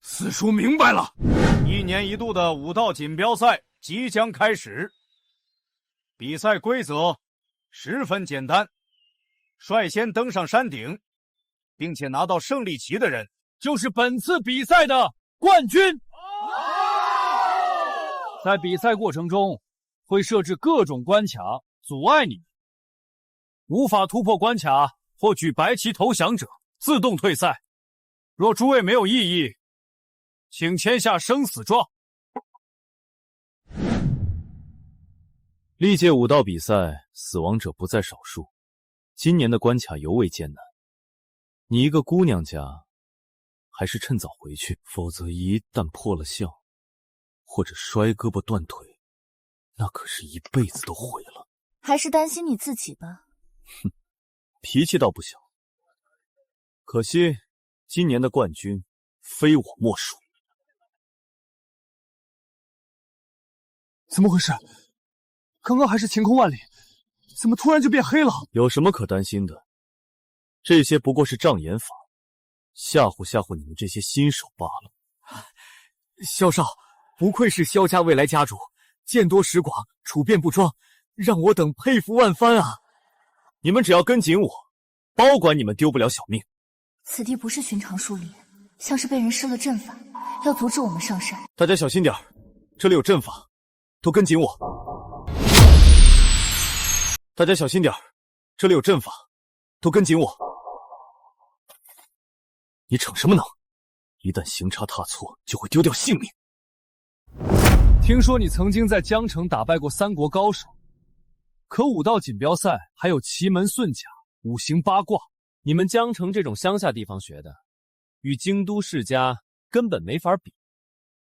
四叔明白了。1年1度的武道锦标赛即将开始。比赛规则十分简单，率先登上山顶，并且拿到胜利旗的人，就是本次比赛的冠军。在比赛过程中，会设置各种关卡，阻碍你们。无法突破关卡或举白旗投降者，自动退赛。若诸位没有异议，请签下生死状。历届武道比赛死亡者不在少数，今年的关卡尤为艰难。你一个姑娘家，还是趁早回去，否则一旦破了相，或者摔胳膊断腿，那可是一辈子都毁了。还是担心你自己吧。哼，脾气倒不小。可惜今年的冠军非我莫属。怎么回事？刚刚还是晴空万里，怎么突然就变黑了？有什么可担心的？这些不过是障眼法，吓唬吓唬你们这些新手罢了。萧少，不愧是萧家未来家主，见多识广，处变不惊，让我等佩服万番啊！你们只要跟紧我，保管你们丢不了小命。此地不是寻常树林，像是被人施了阵法，要阻止我们上山。大家小心点，这里有阵法，都跟紧我。大家小心点，这里有阵法，都跟紧我。你逞什么能？一旦行差踏错，就会丢掉性命。听说你曾经在江城打败过3国高手，可武道锦标赛还有奇门遁甲、五行八卦，你们江城这种乡下地方学的，与京都世家根本没法比。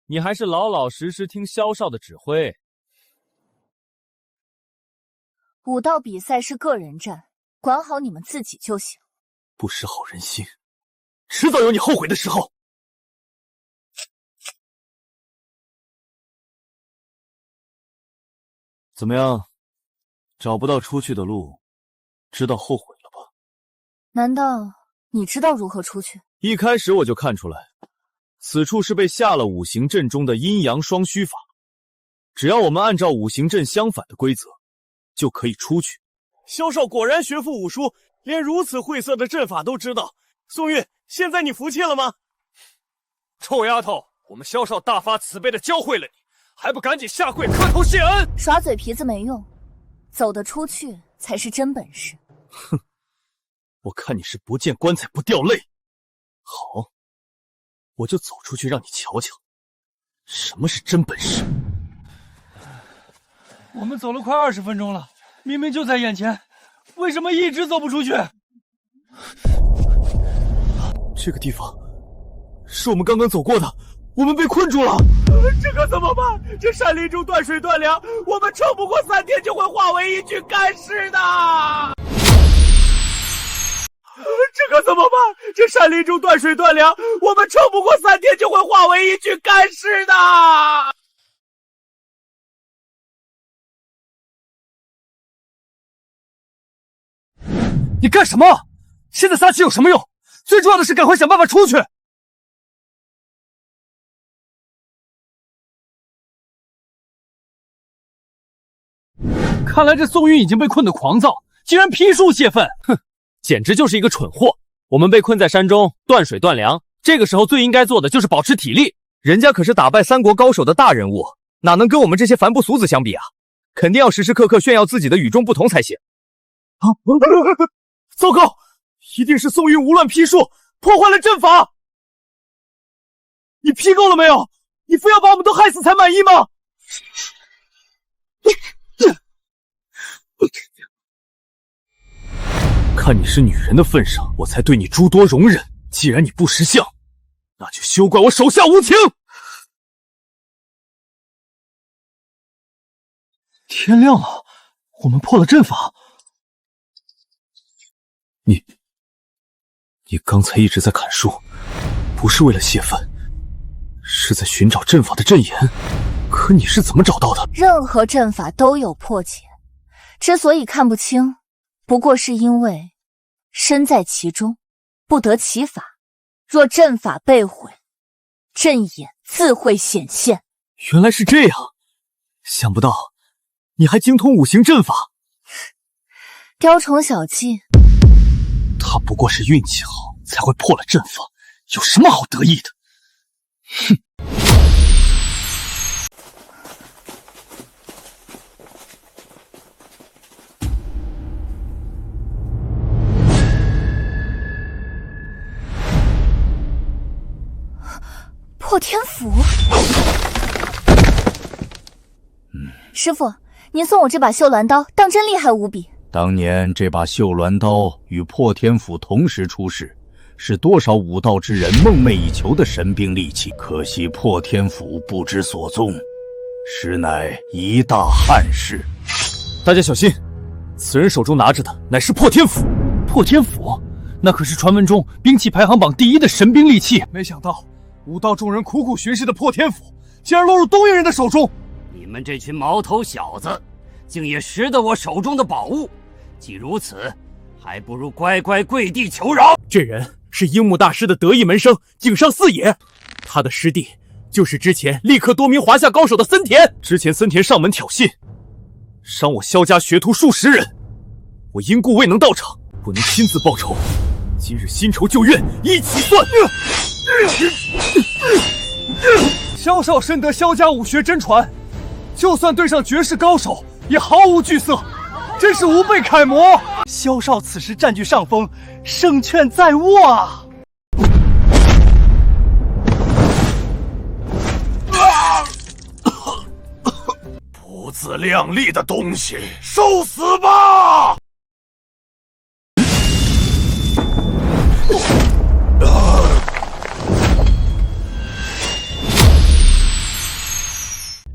你还是老老实实听萧少的指挥。武道比赛是个人战，管好你们自己就行。不识好人心，迟早有你后悔的时候。怎么样？找不到出去的路，知道后悔了吧？难道你知道如何出去？一开始我就看出来，此处是被下了五行阵中的阴阳双虚法。只要我们按照五行阵相反的规则，就可以出去。萧少果然学富五书，连如此晦涩的阵法都知道。宋韵，现在你服气了吗？臭丫头，我们萧少大发慈悲的教会了你，还不赶紧下跪磕头谢恩？耍嘴皮子没用，走得出去才是真本事。哼，我看你是不见棺材不掉泪。好，我就走出去让你瞧瞧，什么是真本事。我们走了快20分钟了，明明就在眼前，为什么一直走不出去？这个地方是我们刚刚走过的，我们被困住了。这可怎么办？这山林中断水断粮，我们撑不过3天就会化为一具干尸的。这可怎么办？这山林中断水断粮，我们撑不过3天就会化为一具干尸的。你干什么？现在撒气有什么用？最重要的是赶快想办法出去。看来这宋韵已经被困得狂躁，竟然批树泄愤。哼，简直就是一个蠢货。我们被困在山中，断水断粮，这个时候最应该做的就是保持体力。人家可是打败3国高手的大人物，哪能跟我们这些凡夫俗子相比啊？肯定要时时刻刻炫耀自己的与众不同才行。糟糕，一定是宋韵无乱批树，破坏了阵法。你批够了没有？你非要把我们都害死才满意吗？看你是女人的份上，我才对你诸多容忍。既然你不识相，那就休怪我手下无情。天亮了，我们破了阵法。你刚才一直在砍树，不是为了泄愤，是在寻找阵法的阵眼。可你是怎么找到的？任何阵法都有破解，之所以看不清，不过是因为身在其中，不得其法。若阵法被毁，阵眼自会显现。原来是这样，想不到你还精通5行阵法。雕虫小技。他不过是运气好才会破了阵法，有什么好得意的？哼！破天斧。师傅，您送我这把绣鸾刀，当真厉害无比。当年这把绣鸾刀与破天斧同时出世，是多少武道之人梦寐以求的神兵利器。可惜破天斧不知所踪，实乃一大憾事。大家小心，此人手中拿着的乃是破天斧。破天斧，那可是传闻中兵器排行榜第1的神兵利器。没想到武道众人苦苦寻师的破天斧，竟然落入东瀛人的手中。你们这群毛头小子，竟也识得我手中的宝物。既如此，还不如乖乖跪地求饶。这人是樱木大师的得意门生井上四野，他的师弟就是之前力克多名华夏高手的森田。之前森田上门挑衅，伤我萧家学徒数10人，我因故未能到场，不能亲自报仇。今日新仇旧怨一起算。萧少深得萧家武学真传，就算对上绝世高手，也毫无惧色。真是吾辈楷模。萧少此时占据上风，胜券在握啊！不自量力的东西，受死吧！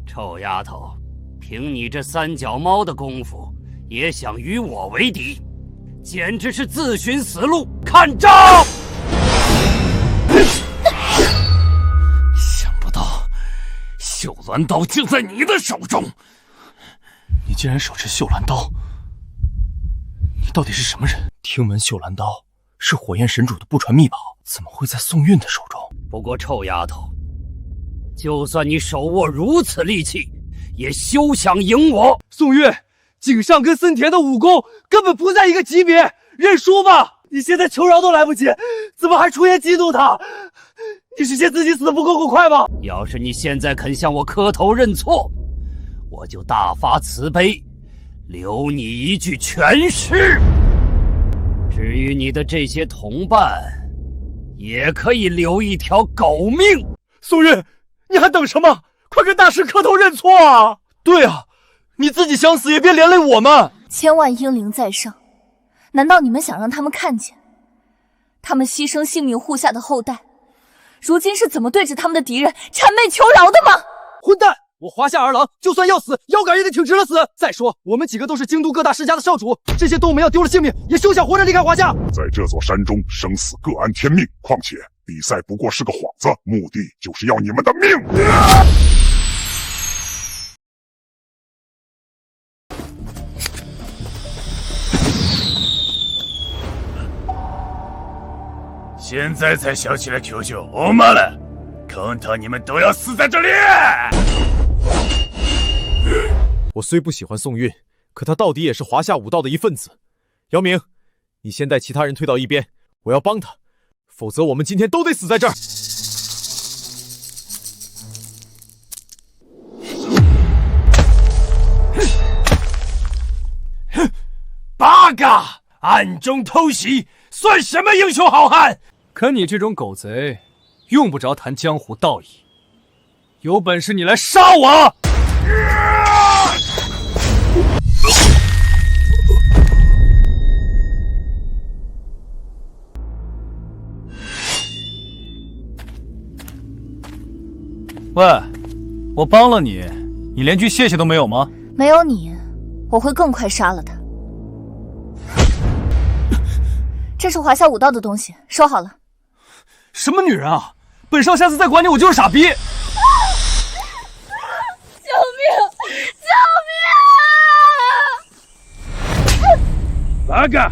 臭丫头，凭你这3脚猫的功夫，也想与我为敌，简直是自寻死路！看招！想不到绣鸾刀竟在你的手中！你竟然手持绣鸾刀，你到底是什么人？听闻绣鸾刀是火焰神主的不传秘宝，怎么会在宋韵的手中？不过臭丫头，就算你手握如此利器，也休想赢我！宋韵，井上跟森田的武功根本不在一个级别，认输吧！你现在求饶都来不及，怎么还出言激怒他？你是嫌自己死得不够快吗？要是你现在肯向我磕头认错，我就大发慈悲，留你一具全尸。至于你的这些同伴，也可以留一条狗命。宋韵，你还等什么？快跟大师磕头认错啊！对啊，你自己想死也别连累我们。千万英灵在上，难道你们想让他们看见他们牺牲性命护下的后代，如今是怎么对着他们的敌人谄媚求饶的吗？混蛋！我华夏二郎就算要死，腰杆也得挺直了死。再说，我们几个都是京都各大世家的少主，这些动物们要丢了性命，也休想活着离开华夏。在这座山中，生死各安天命。况且比赛不过是个幌子，目的就是要你们的命。现在才想起来求救欧妈了，看他你们都要死在这里！我虽不喜欢宋韵，可他到底也是华夏武道的一份子。姚明，你先带其他人退到一边，我要帮他，否则我们今天都得死在这儿。八嘎！暗中偷袭，算什么英雄好汉？可你这种狗贼，用不着谈江湖道义。有本事你来杀我！喂，我帮了你，你连句谢谢都没有吗？没有你，我会更快杀了他。这是华夏武道的东西，收好了。什么女人啊！本少下次再管你，我就是傻逼！救命！救命！八嘎！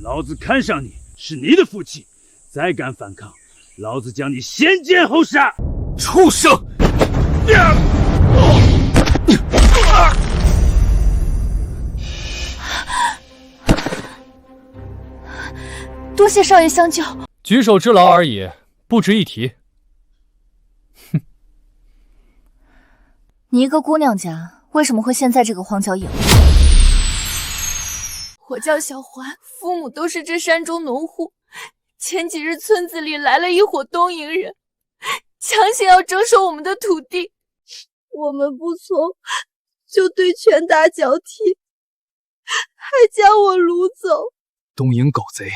老子看上你是你的福气，再敢反抗，老子将你先奸后杀！畜生！多谢少爷相救，举手之劳而已，不值一提。哼，你一个姑娘家，为什么会陷在这个荒郊野外？我叫小环，父母都是这山中农户。前几日村子里来了一伙东瀛人，强行要征收我们的土地，我们不从，就对拳打脚踢，还将我掳走。东瀛狗贼！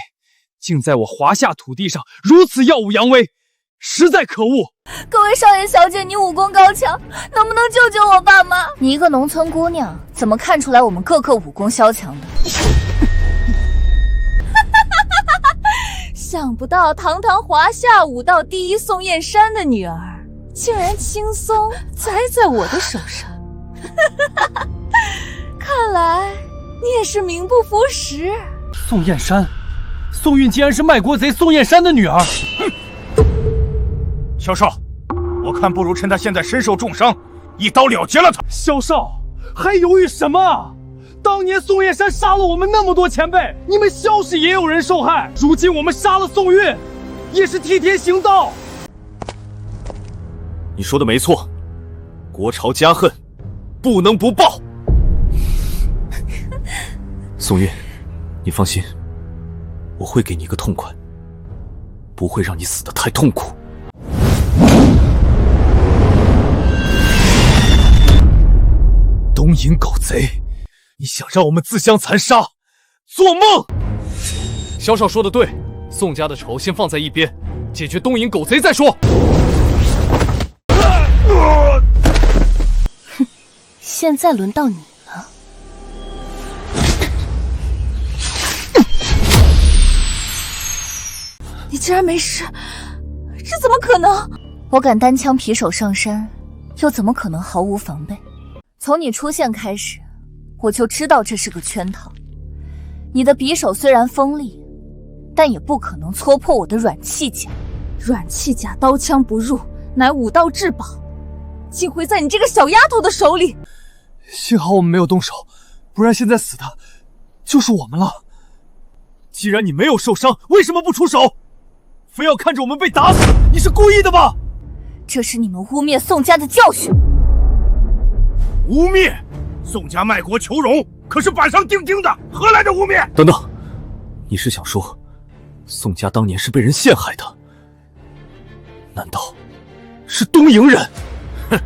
竟在我华夏土地上如此耀武扬威，实在可恶！各位少爷小姐，你武功高强，能不能救救我爸妈？你一个农村姑娘，怎么看出来我们个个武功萧强的？想不到堂堂华夏武道第一宋燕山的女儿，竟然轻松栽在我的手上。看来你也是名不副实。宋燕山。宋韵竟然是卖国贼宋燕山的女儿！萧少，我看不如趁他现在身受重伤，一刀了结了他。萧少，还犹豫什么？当年宋燕山杀了我们那么多前辈，你们萧氏也有人受害。如今我们杀了宋韵，也是替天行道。你说的没错，国仇家恨，不能不报。宋韵，你放心。我会给你一个痛快，不会让你死得太痛苦。东瀛狗贼，你想让我们自相残杀？做梦！萧少说的对，宋家的仇先放在一边，解决东瀛狗贼再说。哼，现在轮到你。你竟然没事，这怎么可能？我敢单枪匹手上山，又怎么可能毫无防备？从你出现开始，我就知道这是个圈套。你的匕首虽然锋利，但也不可能戳破我的软气甲。软气甲刀枪不入，乃武道至宝，竟会在你这个小丫头的手里。幸好我们没有动手，不然现在死的就是我们了。既然你没有受伤，为什么不出手？非要看着我们被打死，你是故意的吧？这是你们污蔑宋家的教训。污蔑？宋家卖国求荣，可是板上钉钉的，何来的污蔑？等等，你是想说，宋家当年是被人陷害的？难道是东瀛人？哼，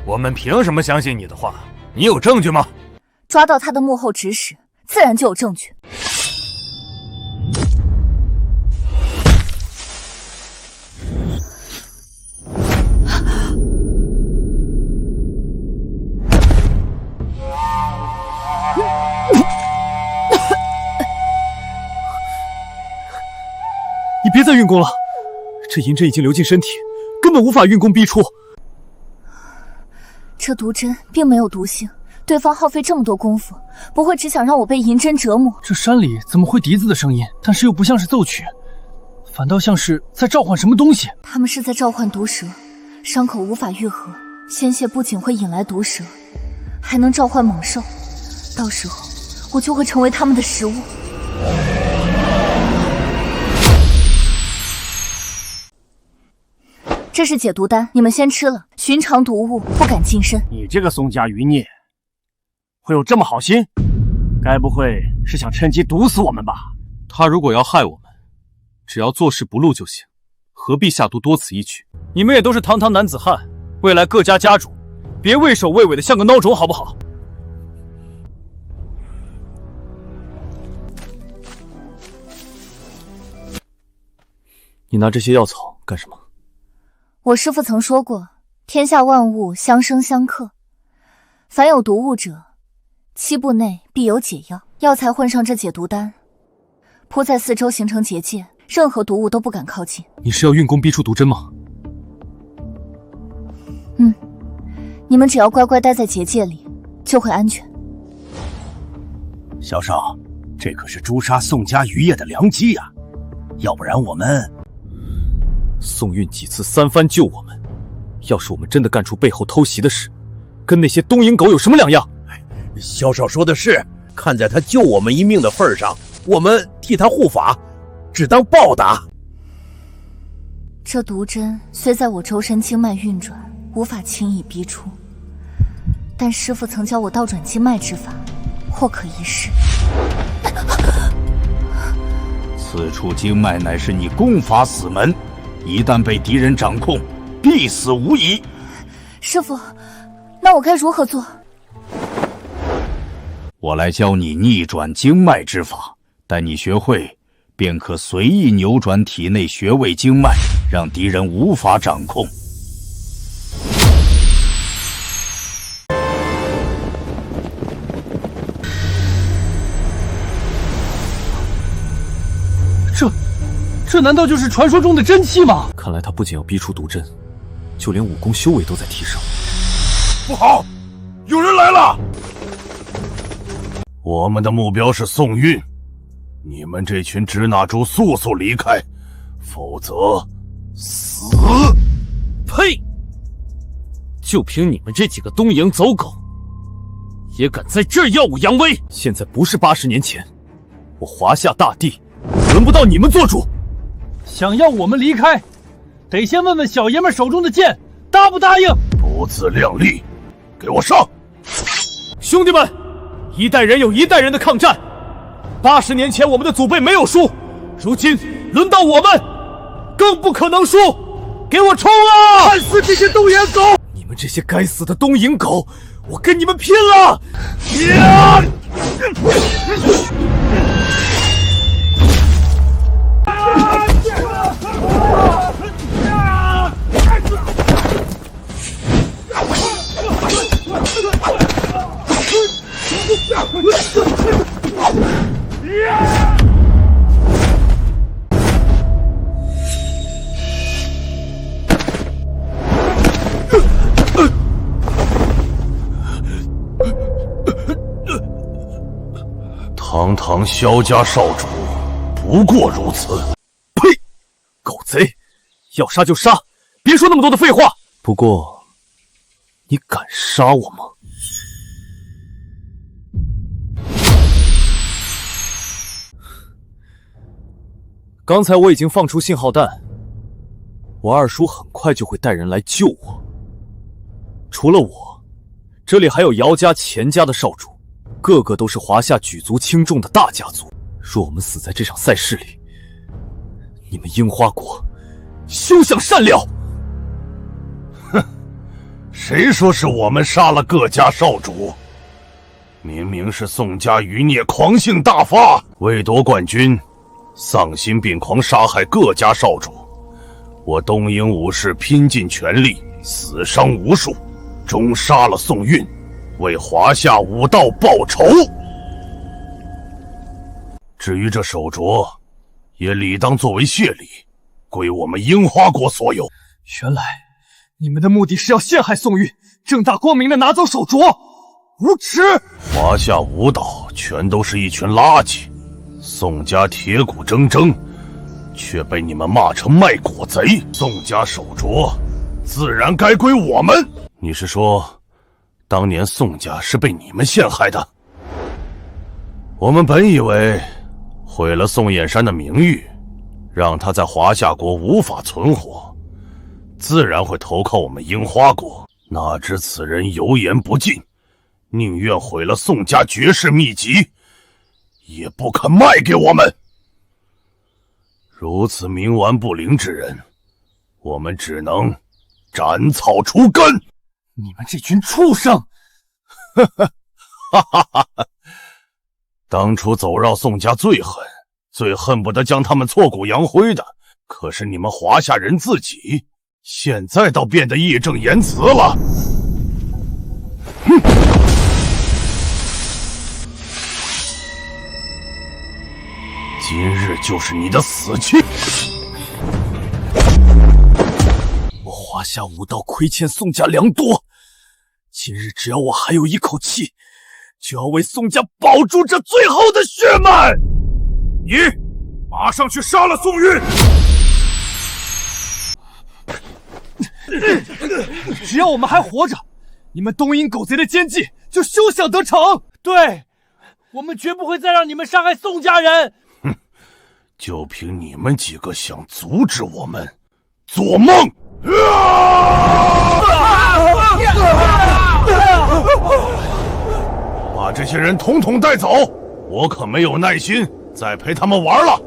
我们凭什么相信你的话？你有证据吗？抓到他的幕后指使，自然就有证据。你别再运功了，这银针已经流进身体，根本无法运功逼出。这毒针并没有毒性，对方耗费这么多功夫，不会只想让我被银针折磨。这山里怎么会笛子的声音？但是又不像是奏曲，反倒像是在召唤什么东西。他们是在召唤毒蛇，伤口无法愈合，鲜血不仅会引来毒蛇，还能召唤猛兽，到时候我就会成为他们的食物。这是解毒丹，你们先吃了，寻常毒物不敢近身。你这个宋家余孽，会有这么好心？该不会是想趁机毒死我们吧？他如果要害我们，只要做事不露就行，何必下毒多此一举？你们也都是堂堂男子汉，未来各家家主，别畏首畏尾的像个孬种好不好？你拿这些药草干什么？我师父曾说过，天下万物相生相克，凡有毒物者，7步内必有解药。药材混上这解毒丹，铺在四周形成结界，任何毒物都不敢靠近。你是要运功逼出毒针吗？你们只要乖乖待在结界里，就会安全。小少，这可是诛杀宋家余孽的良机呀！要不然我们……宋运几次三番救我们，要是我们真的干出背后偷袭的事，跟那些东瀛狗有什么两样？萧少说的是，看在他救我们一命的份上，我们替他护法，只当报答。这毒针虽在我周身经脉运转，无法轻易逼出，但师父曾教我倒转经脉之法，或可一试。此处经脉乃是你功法死门，一旦被敌人掌控，必死无疑。师父，那我该如何做？我来教你逆转经脉之法，待你学会，便可随意扭转体内穴位经脉，让敌人无法掌控。这难道就是传说中的真气吗？看来他不仅要逼出毒针，就连武功修为都在提升。不好，有人来了！我们的目标是宋运，你们这群支那猪速速离开，否则死！呸！就凭你们这几个东瀛走狗，也敢在这儿耀武扬威？现在不是80年前，我华夏大地轮不到你们做主。想要我们离开，得先问问小爷们手中的剑答不答应。不自量力，给我上！兄弟们，一代人有一代人的抗战。80年前我们的祖辈没有输，如今轮到我们，更不可能输！给我冲啊！看死这些东瀛狗！你们这些该死的东瀛狗，我跟你们拼了！堂堂萧家少主，不过如此。呸！狗贼，要杀就杀，别说那么多的废话。不过，你敢杀我吗？刚才我已经放出信号弹，我二叔很快就会带人来救我。除了我，这里还有姚家、钱家的少主，个个都是华夏举足轻重的大家族。若我们死在这场赛事里，你们樱花国休想善了！哼，谁说是我们杀了各家少主？明明是宋家余孽狂性大发，为夺冠军，丧心病狂杀害各家少主。我东瀛武士拼尽全力，死伤无数，终杀了宋运，为华夏武道报仇。至于这手镯，也理当作为谢礼，归我们樱花国所有。原来你们的目的是要陷害宋运，正大光明的拿走手镯，无耻！华夏武道全都是一群垃圾，宋家铁骨铮铮，却被你们骂成卖国贼。宋家手镯自然该归我们。你是说，当年宋家是被你们陷害的？我们本以为毁了宋燕山的名誉，让他在华夏国无法存活，自然会投靠我们樱花国。哪知此人油盐不进，宁愿毁了宋家绝世秘籍，也不肯卖给我们。如此冥顽不灵之人，我们只能斩草除根。你们这群畜生！哈哈哈哈！当初走绕宋家最狠，最恨不得将他们挫骨扬灰的，可是你们华夏人自己，现在倒变得义正言辞了。哼！今日就是你的死期！我华夏武道亏欠宋家良多，今日只要我还有一口气，就要为宋家保住这最后的血脉。你马上去杀了宋运！只要我们还活着，你们东瀛狗贼的奸计就休想得逞。对，我们绝不会再让你们伤害宋家人。哼，就凭你们几个想阻止我们，做梦！把这些人统统带走，我可没有耐心再陪他们玩了。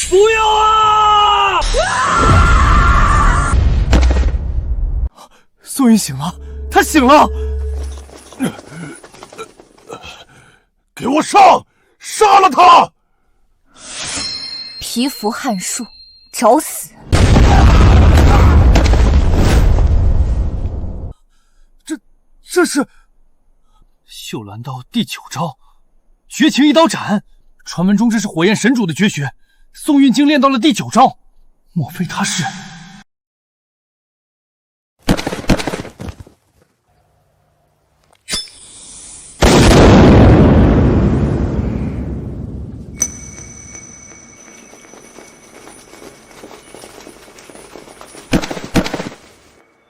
不要啊！宋云醒了，他醒了！给我上，杀了他！蚍蜉撼树，找死！这是绣鸾刀第9招，绝情一刀斩。传闻中这是火焰神主的绝学，宋运竟练到了第9招，莫非他是？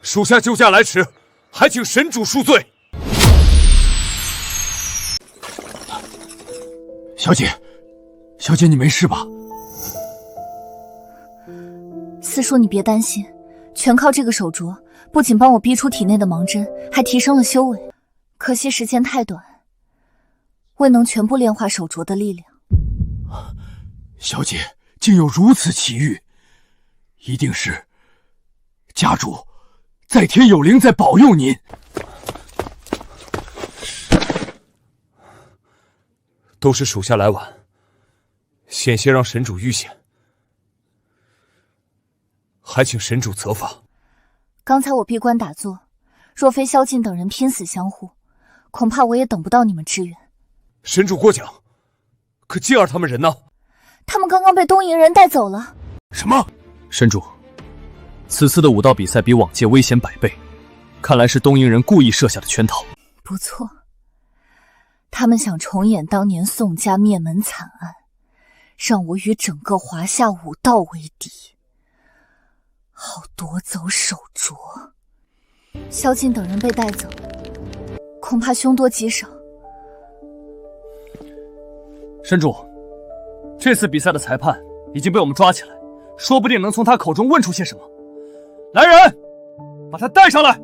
属下救驾来迟，还请神主恕罪。小姐，小姐，你没事吧？四叔，你别担心，全靠这个手镯，不仅帮我逼出体内的盲针，还提升了修为。可惜时间太短，未能全部炼化手镯的力量。小姐竟有如此奇遇，一定是家主在天有灵在保佑您。都是属下来晚，险些让神主遇险，还请神主责罚。刚才我闭关打坐，若非萧劲等人拼死相护，恐怕我也等不到你们支援。神主过奖，可静儿他们人呢？他们刚刚被东瀛人带走了。什么？神主，此次的武道比赛比往届危险100倍，看来是东瀛人故意设下的圈套。不错，他们想重演当年宋家灭门惨案，让我与整个华夏武道为敌，好夺走手镯。萧劲等人被带走，恐怕凶多吉少。神主，这次比赛的裁判已经被我们抓起来，说不定能从他口中问出些什么。来人，把他带上来！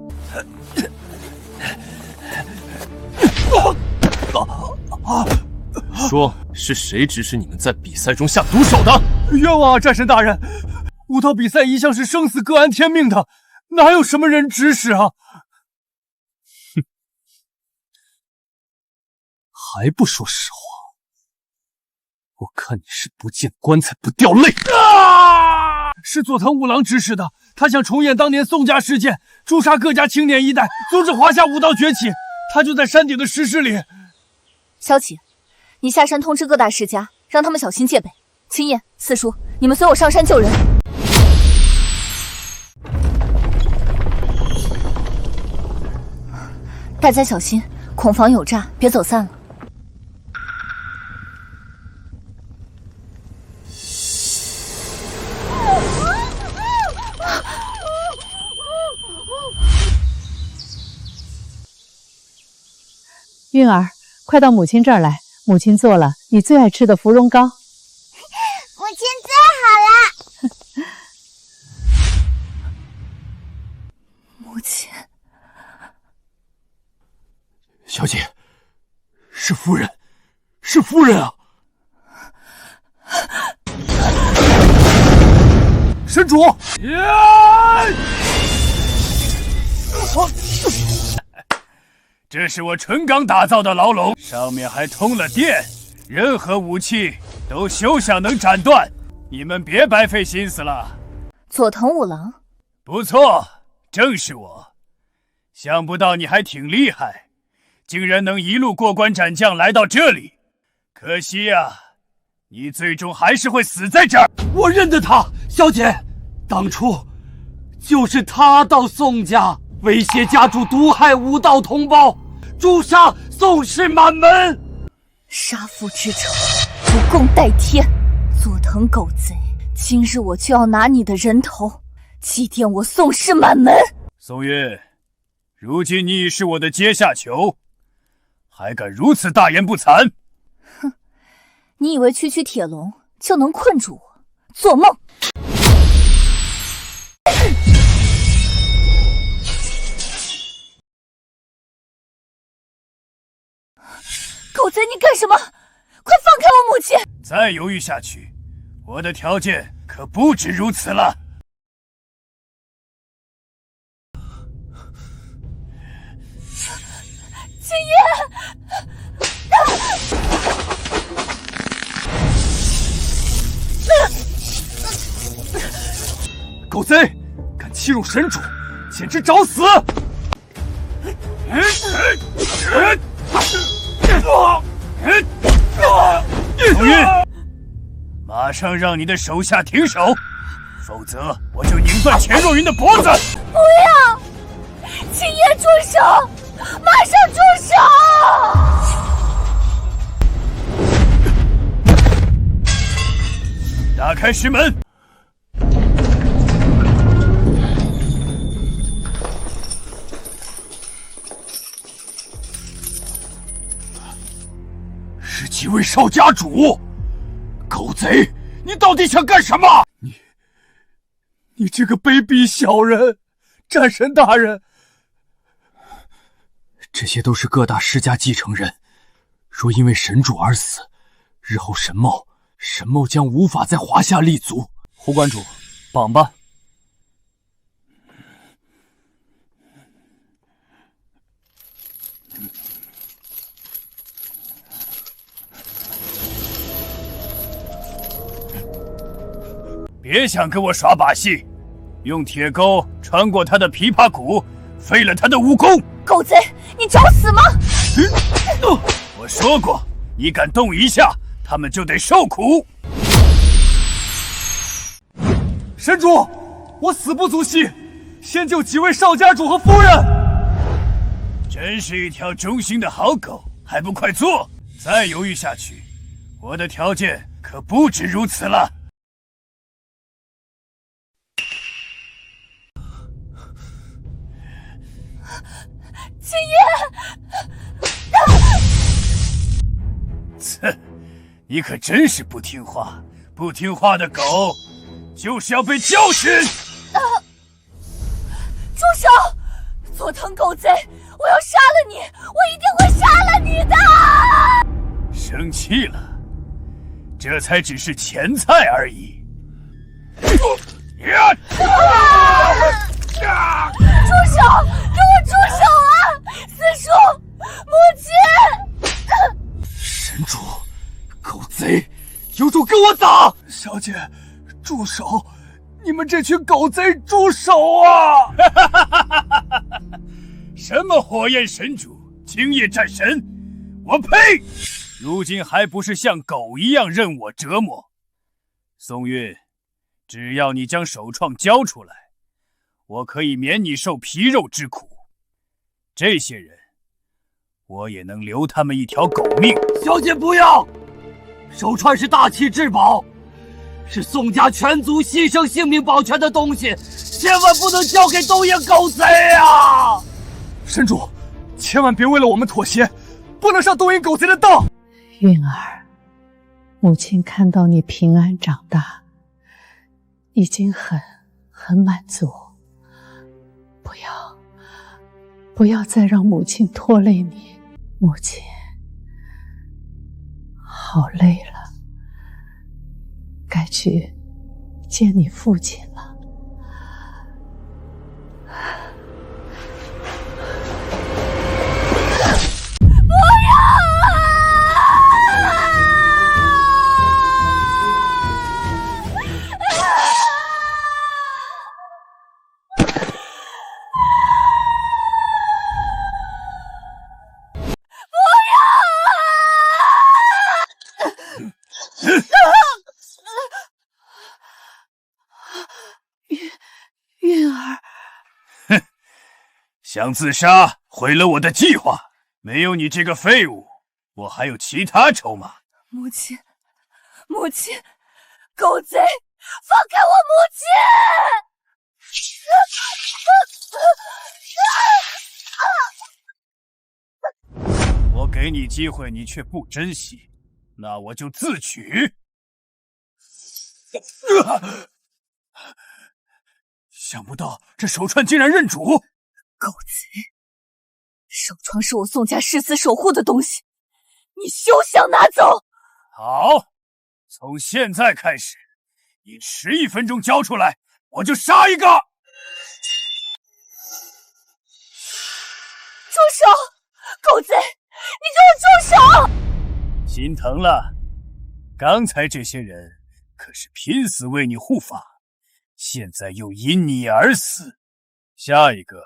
说是谁指使你们在比赛中下毒手的？冤枉啊，战神大人！武道比赛一向是生死各安天命的，哪有什么人指使啊？还不说实话？我看你是不见棺材不掉泪。是佐藤五郎指使的，他想重演当年宋家事件，诛杀各家青年一代，阻止华夏武道崛起。他就在山顶的石室里。萧启，你下山通知各大世家，让他们小心戒备。青叶、四叔，你们随我上山救人。大家小心，恐防有诈，别走散了。韵儿，快到母亲这儿来，母亲做了你最爱吃的芙蓉糕。母亲最好了。母亲，小姐，是夫人，是夫人啊！神主，这是我纯钢打造的牢笼，上面还通了电，任何武器都休想能斩断。你们别白费心思了。佐藤五郎，不错，正是我。想不到你还挺厉害，竟然能一路过关斩将来到这里。可惜呀，你最终还是会死在这儿。我认得他，小姐，当初就是他到宋家威胁家主毒害武道同胞，诛杀宋氏满门。杀父之仇，不共戴天。佐藤狗贼，今日我就要拿你的人头祭奠我宋氏满门。宋月，如今你已是我的阶下囚，还敢如此大言不惭？哼，你以为区区铁笼就能困住我？做梦！狗贼，你干什么？快放开我母亲！再犹豫下去，我的条件可不止如此了。青叶，狗贼，敢欺辱神主，简直找死！红云，马上让你的手下停手，否则我就拧断钱若云的脖子！不要！青叶，住手！马上住手！打开石门！是几位少家主？狗贼，你到底想干什么？你这个卑鄙小人！战神大人，这些都是各大世家继承人，若因为神主而死，日后神茂将无法在华夏立足。胡馆主，绑吧。别想跟我耍把戏，用铁钩穿过他的琵琶骨，废了他的武功。狗贼，你找死吗？我说过，你敢动一下，他们就得受苦。神主，我死不足惜，先救几位少家主和夫人。真是一条忠心的好狗，还不快做！再犹豫下去，我的条件可不止如此了。青叶，切，你可真是不听话！不听话的狗，就是要被教训！住手！佐藤狗贼，我要杀了你！我一定会杀了你的！生气了？这才只是前菜而已。住手！给我住手啊！四叔，母亲！我打！小姐，住手！你们这群狗贼，住手啊！什么火焰神主、青叶战神，我呸！如今还不是像狗一样任我折磨？宋韵，只要你将首创交出来，我可以免你受皮肉之苦。这些人，我也能留他们一条狗命。小姐不要！手串是大器至宝，是宋家全族牺牲性命保全的东西，千万不能交给东野狗贼啊！神主，千万别为了我们妥协，不能上东野狗贼的当。韵儿，母亲看到你平安长大，已经很满足。不要再让母亲拖累你，母亲好累了，该去见你父亲了。不要韵儿，想自杀，毁了我的计划。没有你这个废物，我还有其他筹码。母亲，母亲，狗贼，放开我母亲！我给你机会，你却不珍惜，那我就自取。想不到这手串竟然认主！狗贼！手串是我宋家誓死守护的东西，你休想拿走！好，从现在开始，你迟1分钟交出来，我就杀一个！住手！狗贼，你给我住手！心疼了，刚才这些人可是拼死为你护法，现在又因你而死。下一个，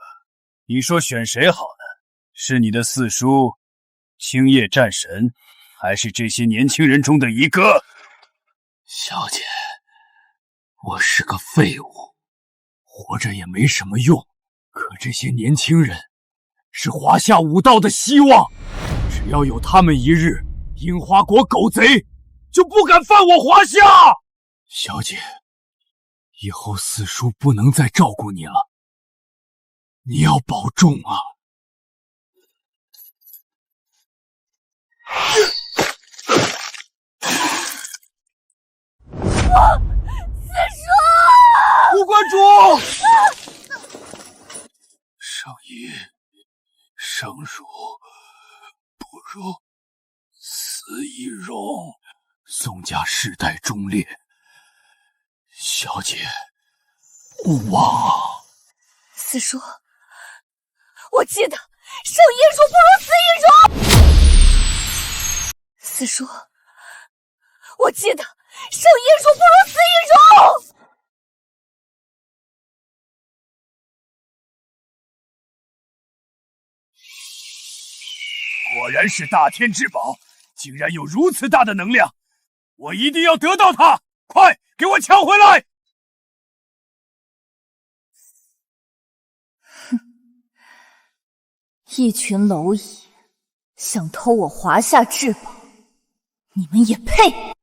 你说选谁好呢？是你的四叔青叶战神，还是这些年轻人中的一个？小姐，我是个废物，活着也没什么用。可这些年轻人是华夏武道的希望，只要有他们一日，樱花国狗贼就不敢犯我华夏。小姐，以后四叔不能再照顾你了，你要保重啊！四叔，副关主，圣医生如不如死亦荣。宋家世代忠烈，小姐勿忘啊！四叔，我记得生亦荣不如死亦荣。四叔，我记得生亦荣不如死亦荣。果然是大天之宝，竟然有如此大的能量，我一定要得到它！快给我抢回来！哼，一群蝼蚁想偷我华夏至宝，你们也配！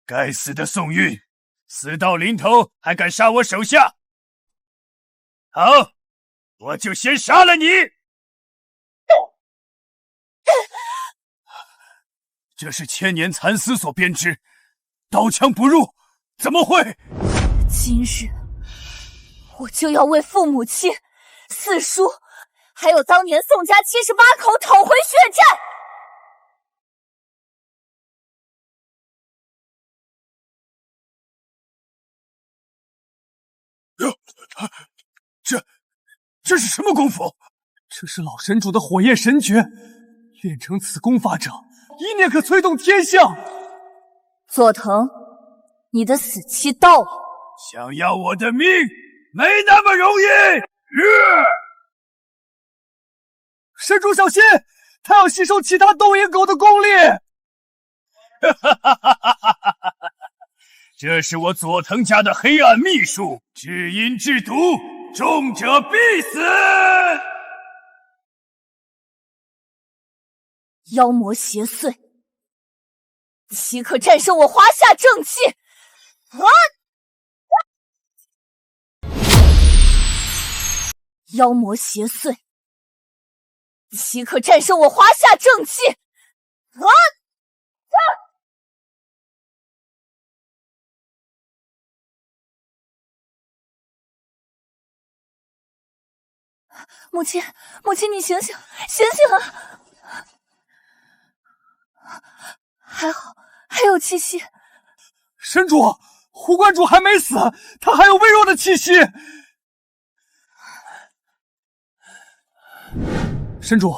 该死的宋韵，死到临头还敢杀我手下！好，我就先杀了你！这是千年蚕丝所编织，刀枪不入，怎么会？今日我就要为父母亲、四叔，还有当年宋家78口讨回血债！这是什么功夫？这是老神主的火焰神诀，练成此功法者，一念可催动天象。佐藤，你的死期到了。想要我的命，没那么容易。神主小心，他要吸收其他斗鹰狗的功力。这是我佐藤家的黑暗秘术，至阴至毒，中者必死。妖魔邪祟，岂可战胜我华夏正气？妖魔邪祟，岂可战胜我华夏正气？母亲，母亲，你醒醒，醒醒啊！还好，还有气息。神主，胡关主还没死，他还有微弱的气息。神主，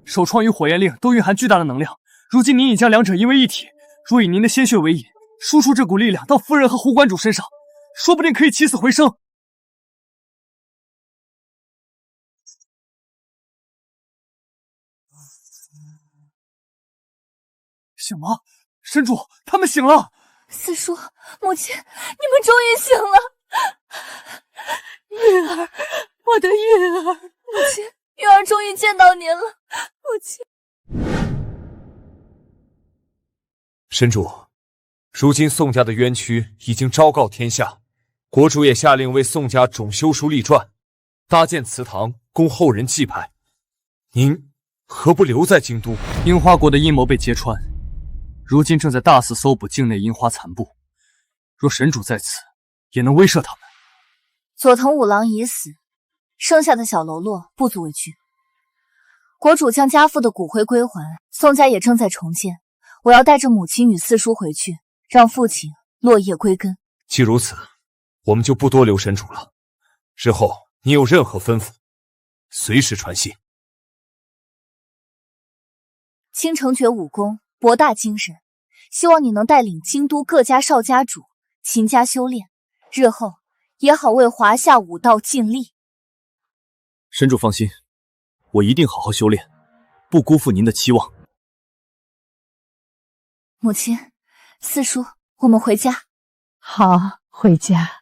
首创与火焰令都蕴含巨大的能量，如今您已将两者引为一体，若以您的鲜血为引，输出这股力量到夫人和胡关主身上，说不定可以起死回生。醒了，神主，他们醒了。四叔，母亲，你们终于醒了。玉儿，我的玉儿，母亲，玉儿终于见到您了，母亲。神主，如今宋家的冤屈已经昭告天下，国主也下令为宋家总修书立传，搭建祠堂供后人祭拜。您何不留在京都？樱花国的阴谋被揭穿，如今正在大肆搜捕境内樱花残部，若神主在此，也能威慑他们。佐藤五郎已死，剩下的小喽啰不足为惧。国主将家父的骨灰归还，宋家也正在重建。我要带着母亲与四叔回去，让父亲落叶归根。既如此，我们就不多留神主了。日后你有任何吩咐，随时传信。倾城诀武功博大精深，希望你能带领京都各家少家主勤加修炼，日后也好为华夏武道尽力。神主放心，我一定好好修炼，不辜负您的期望。母亲，四叔，我们回家。好，回家。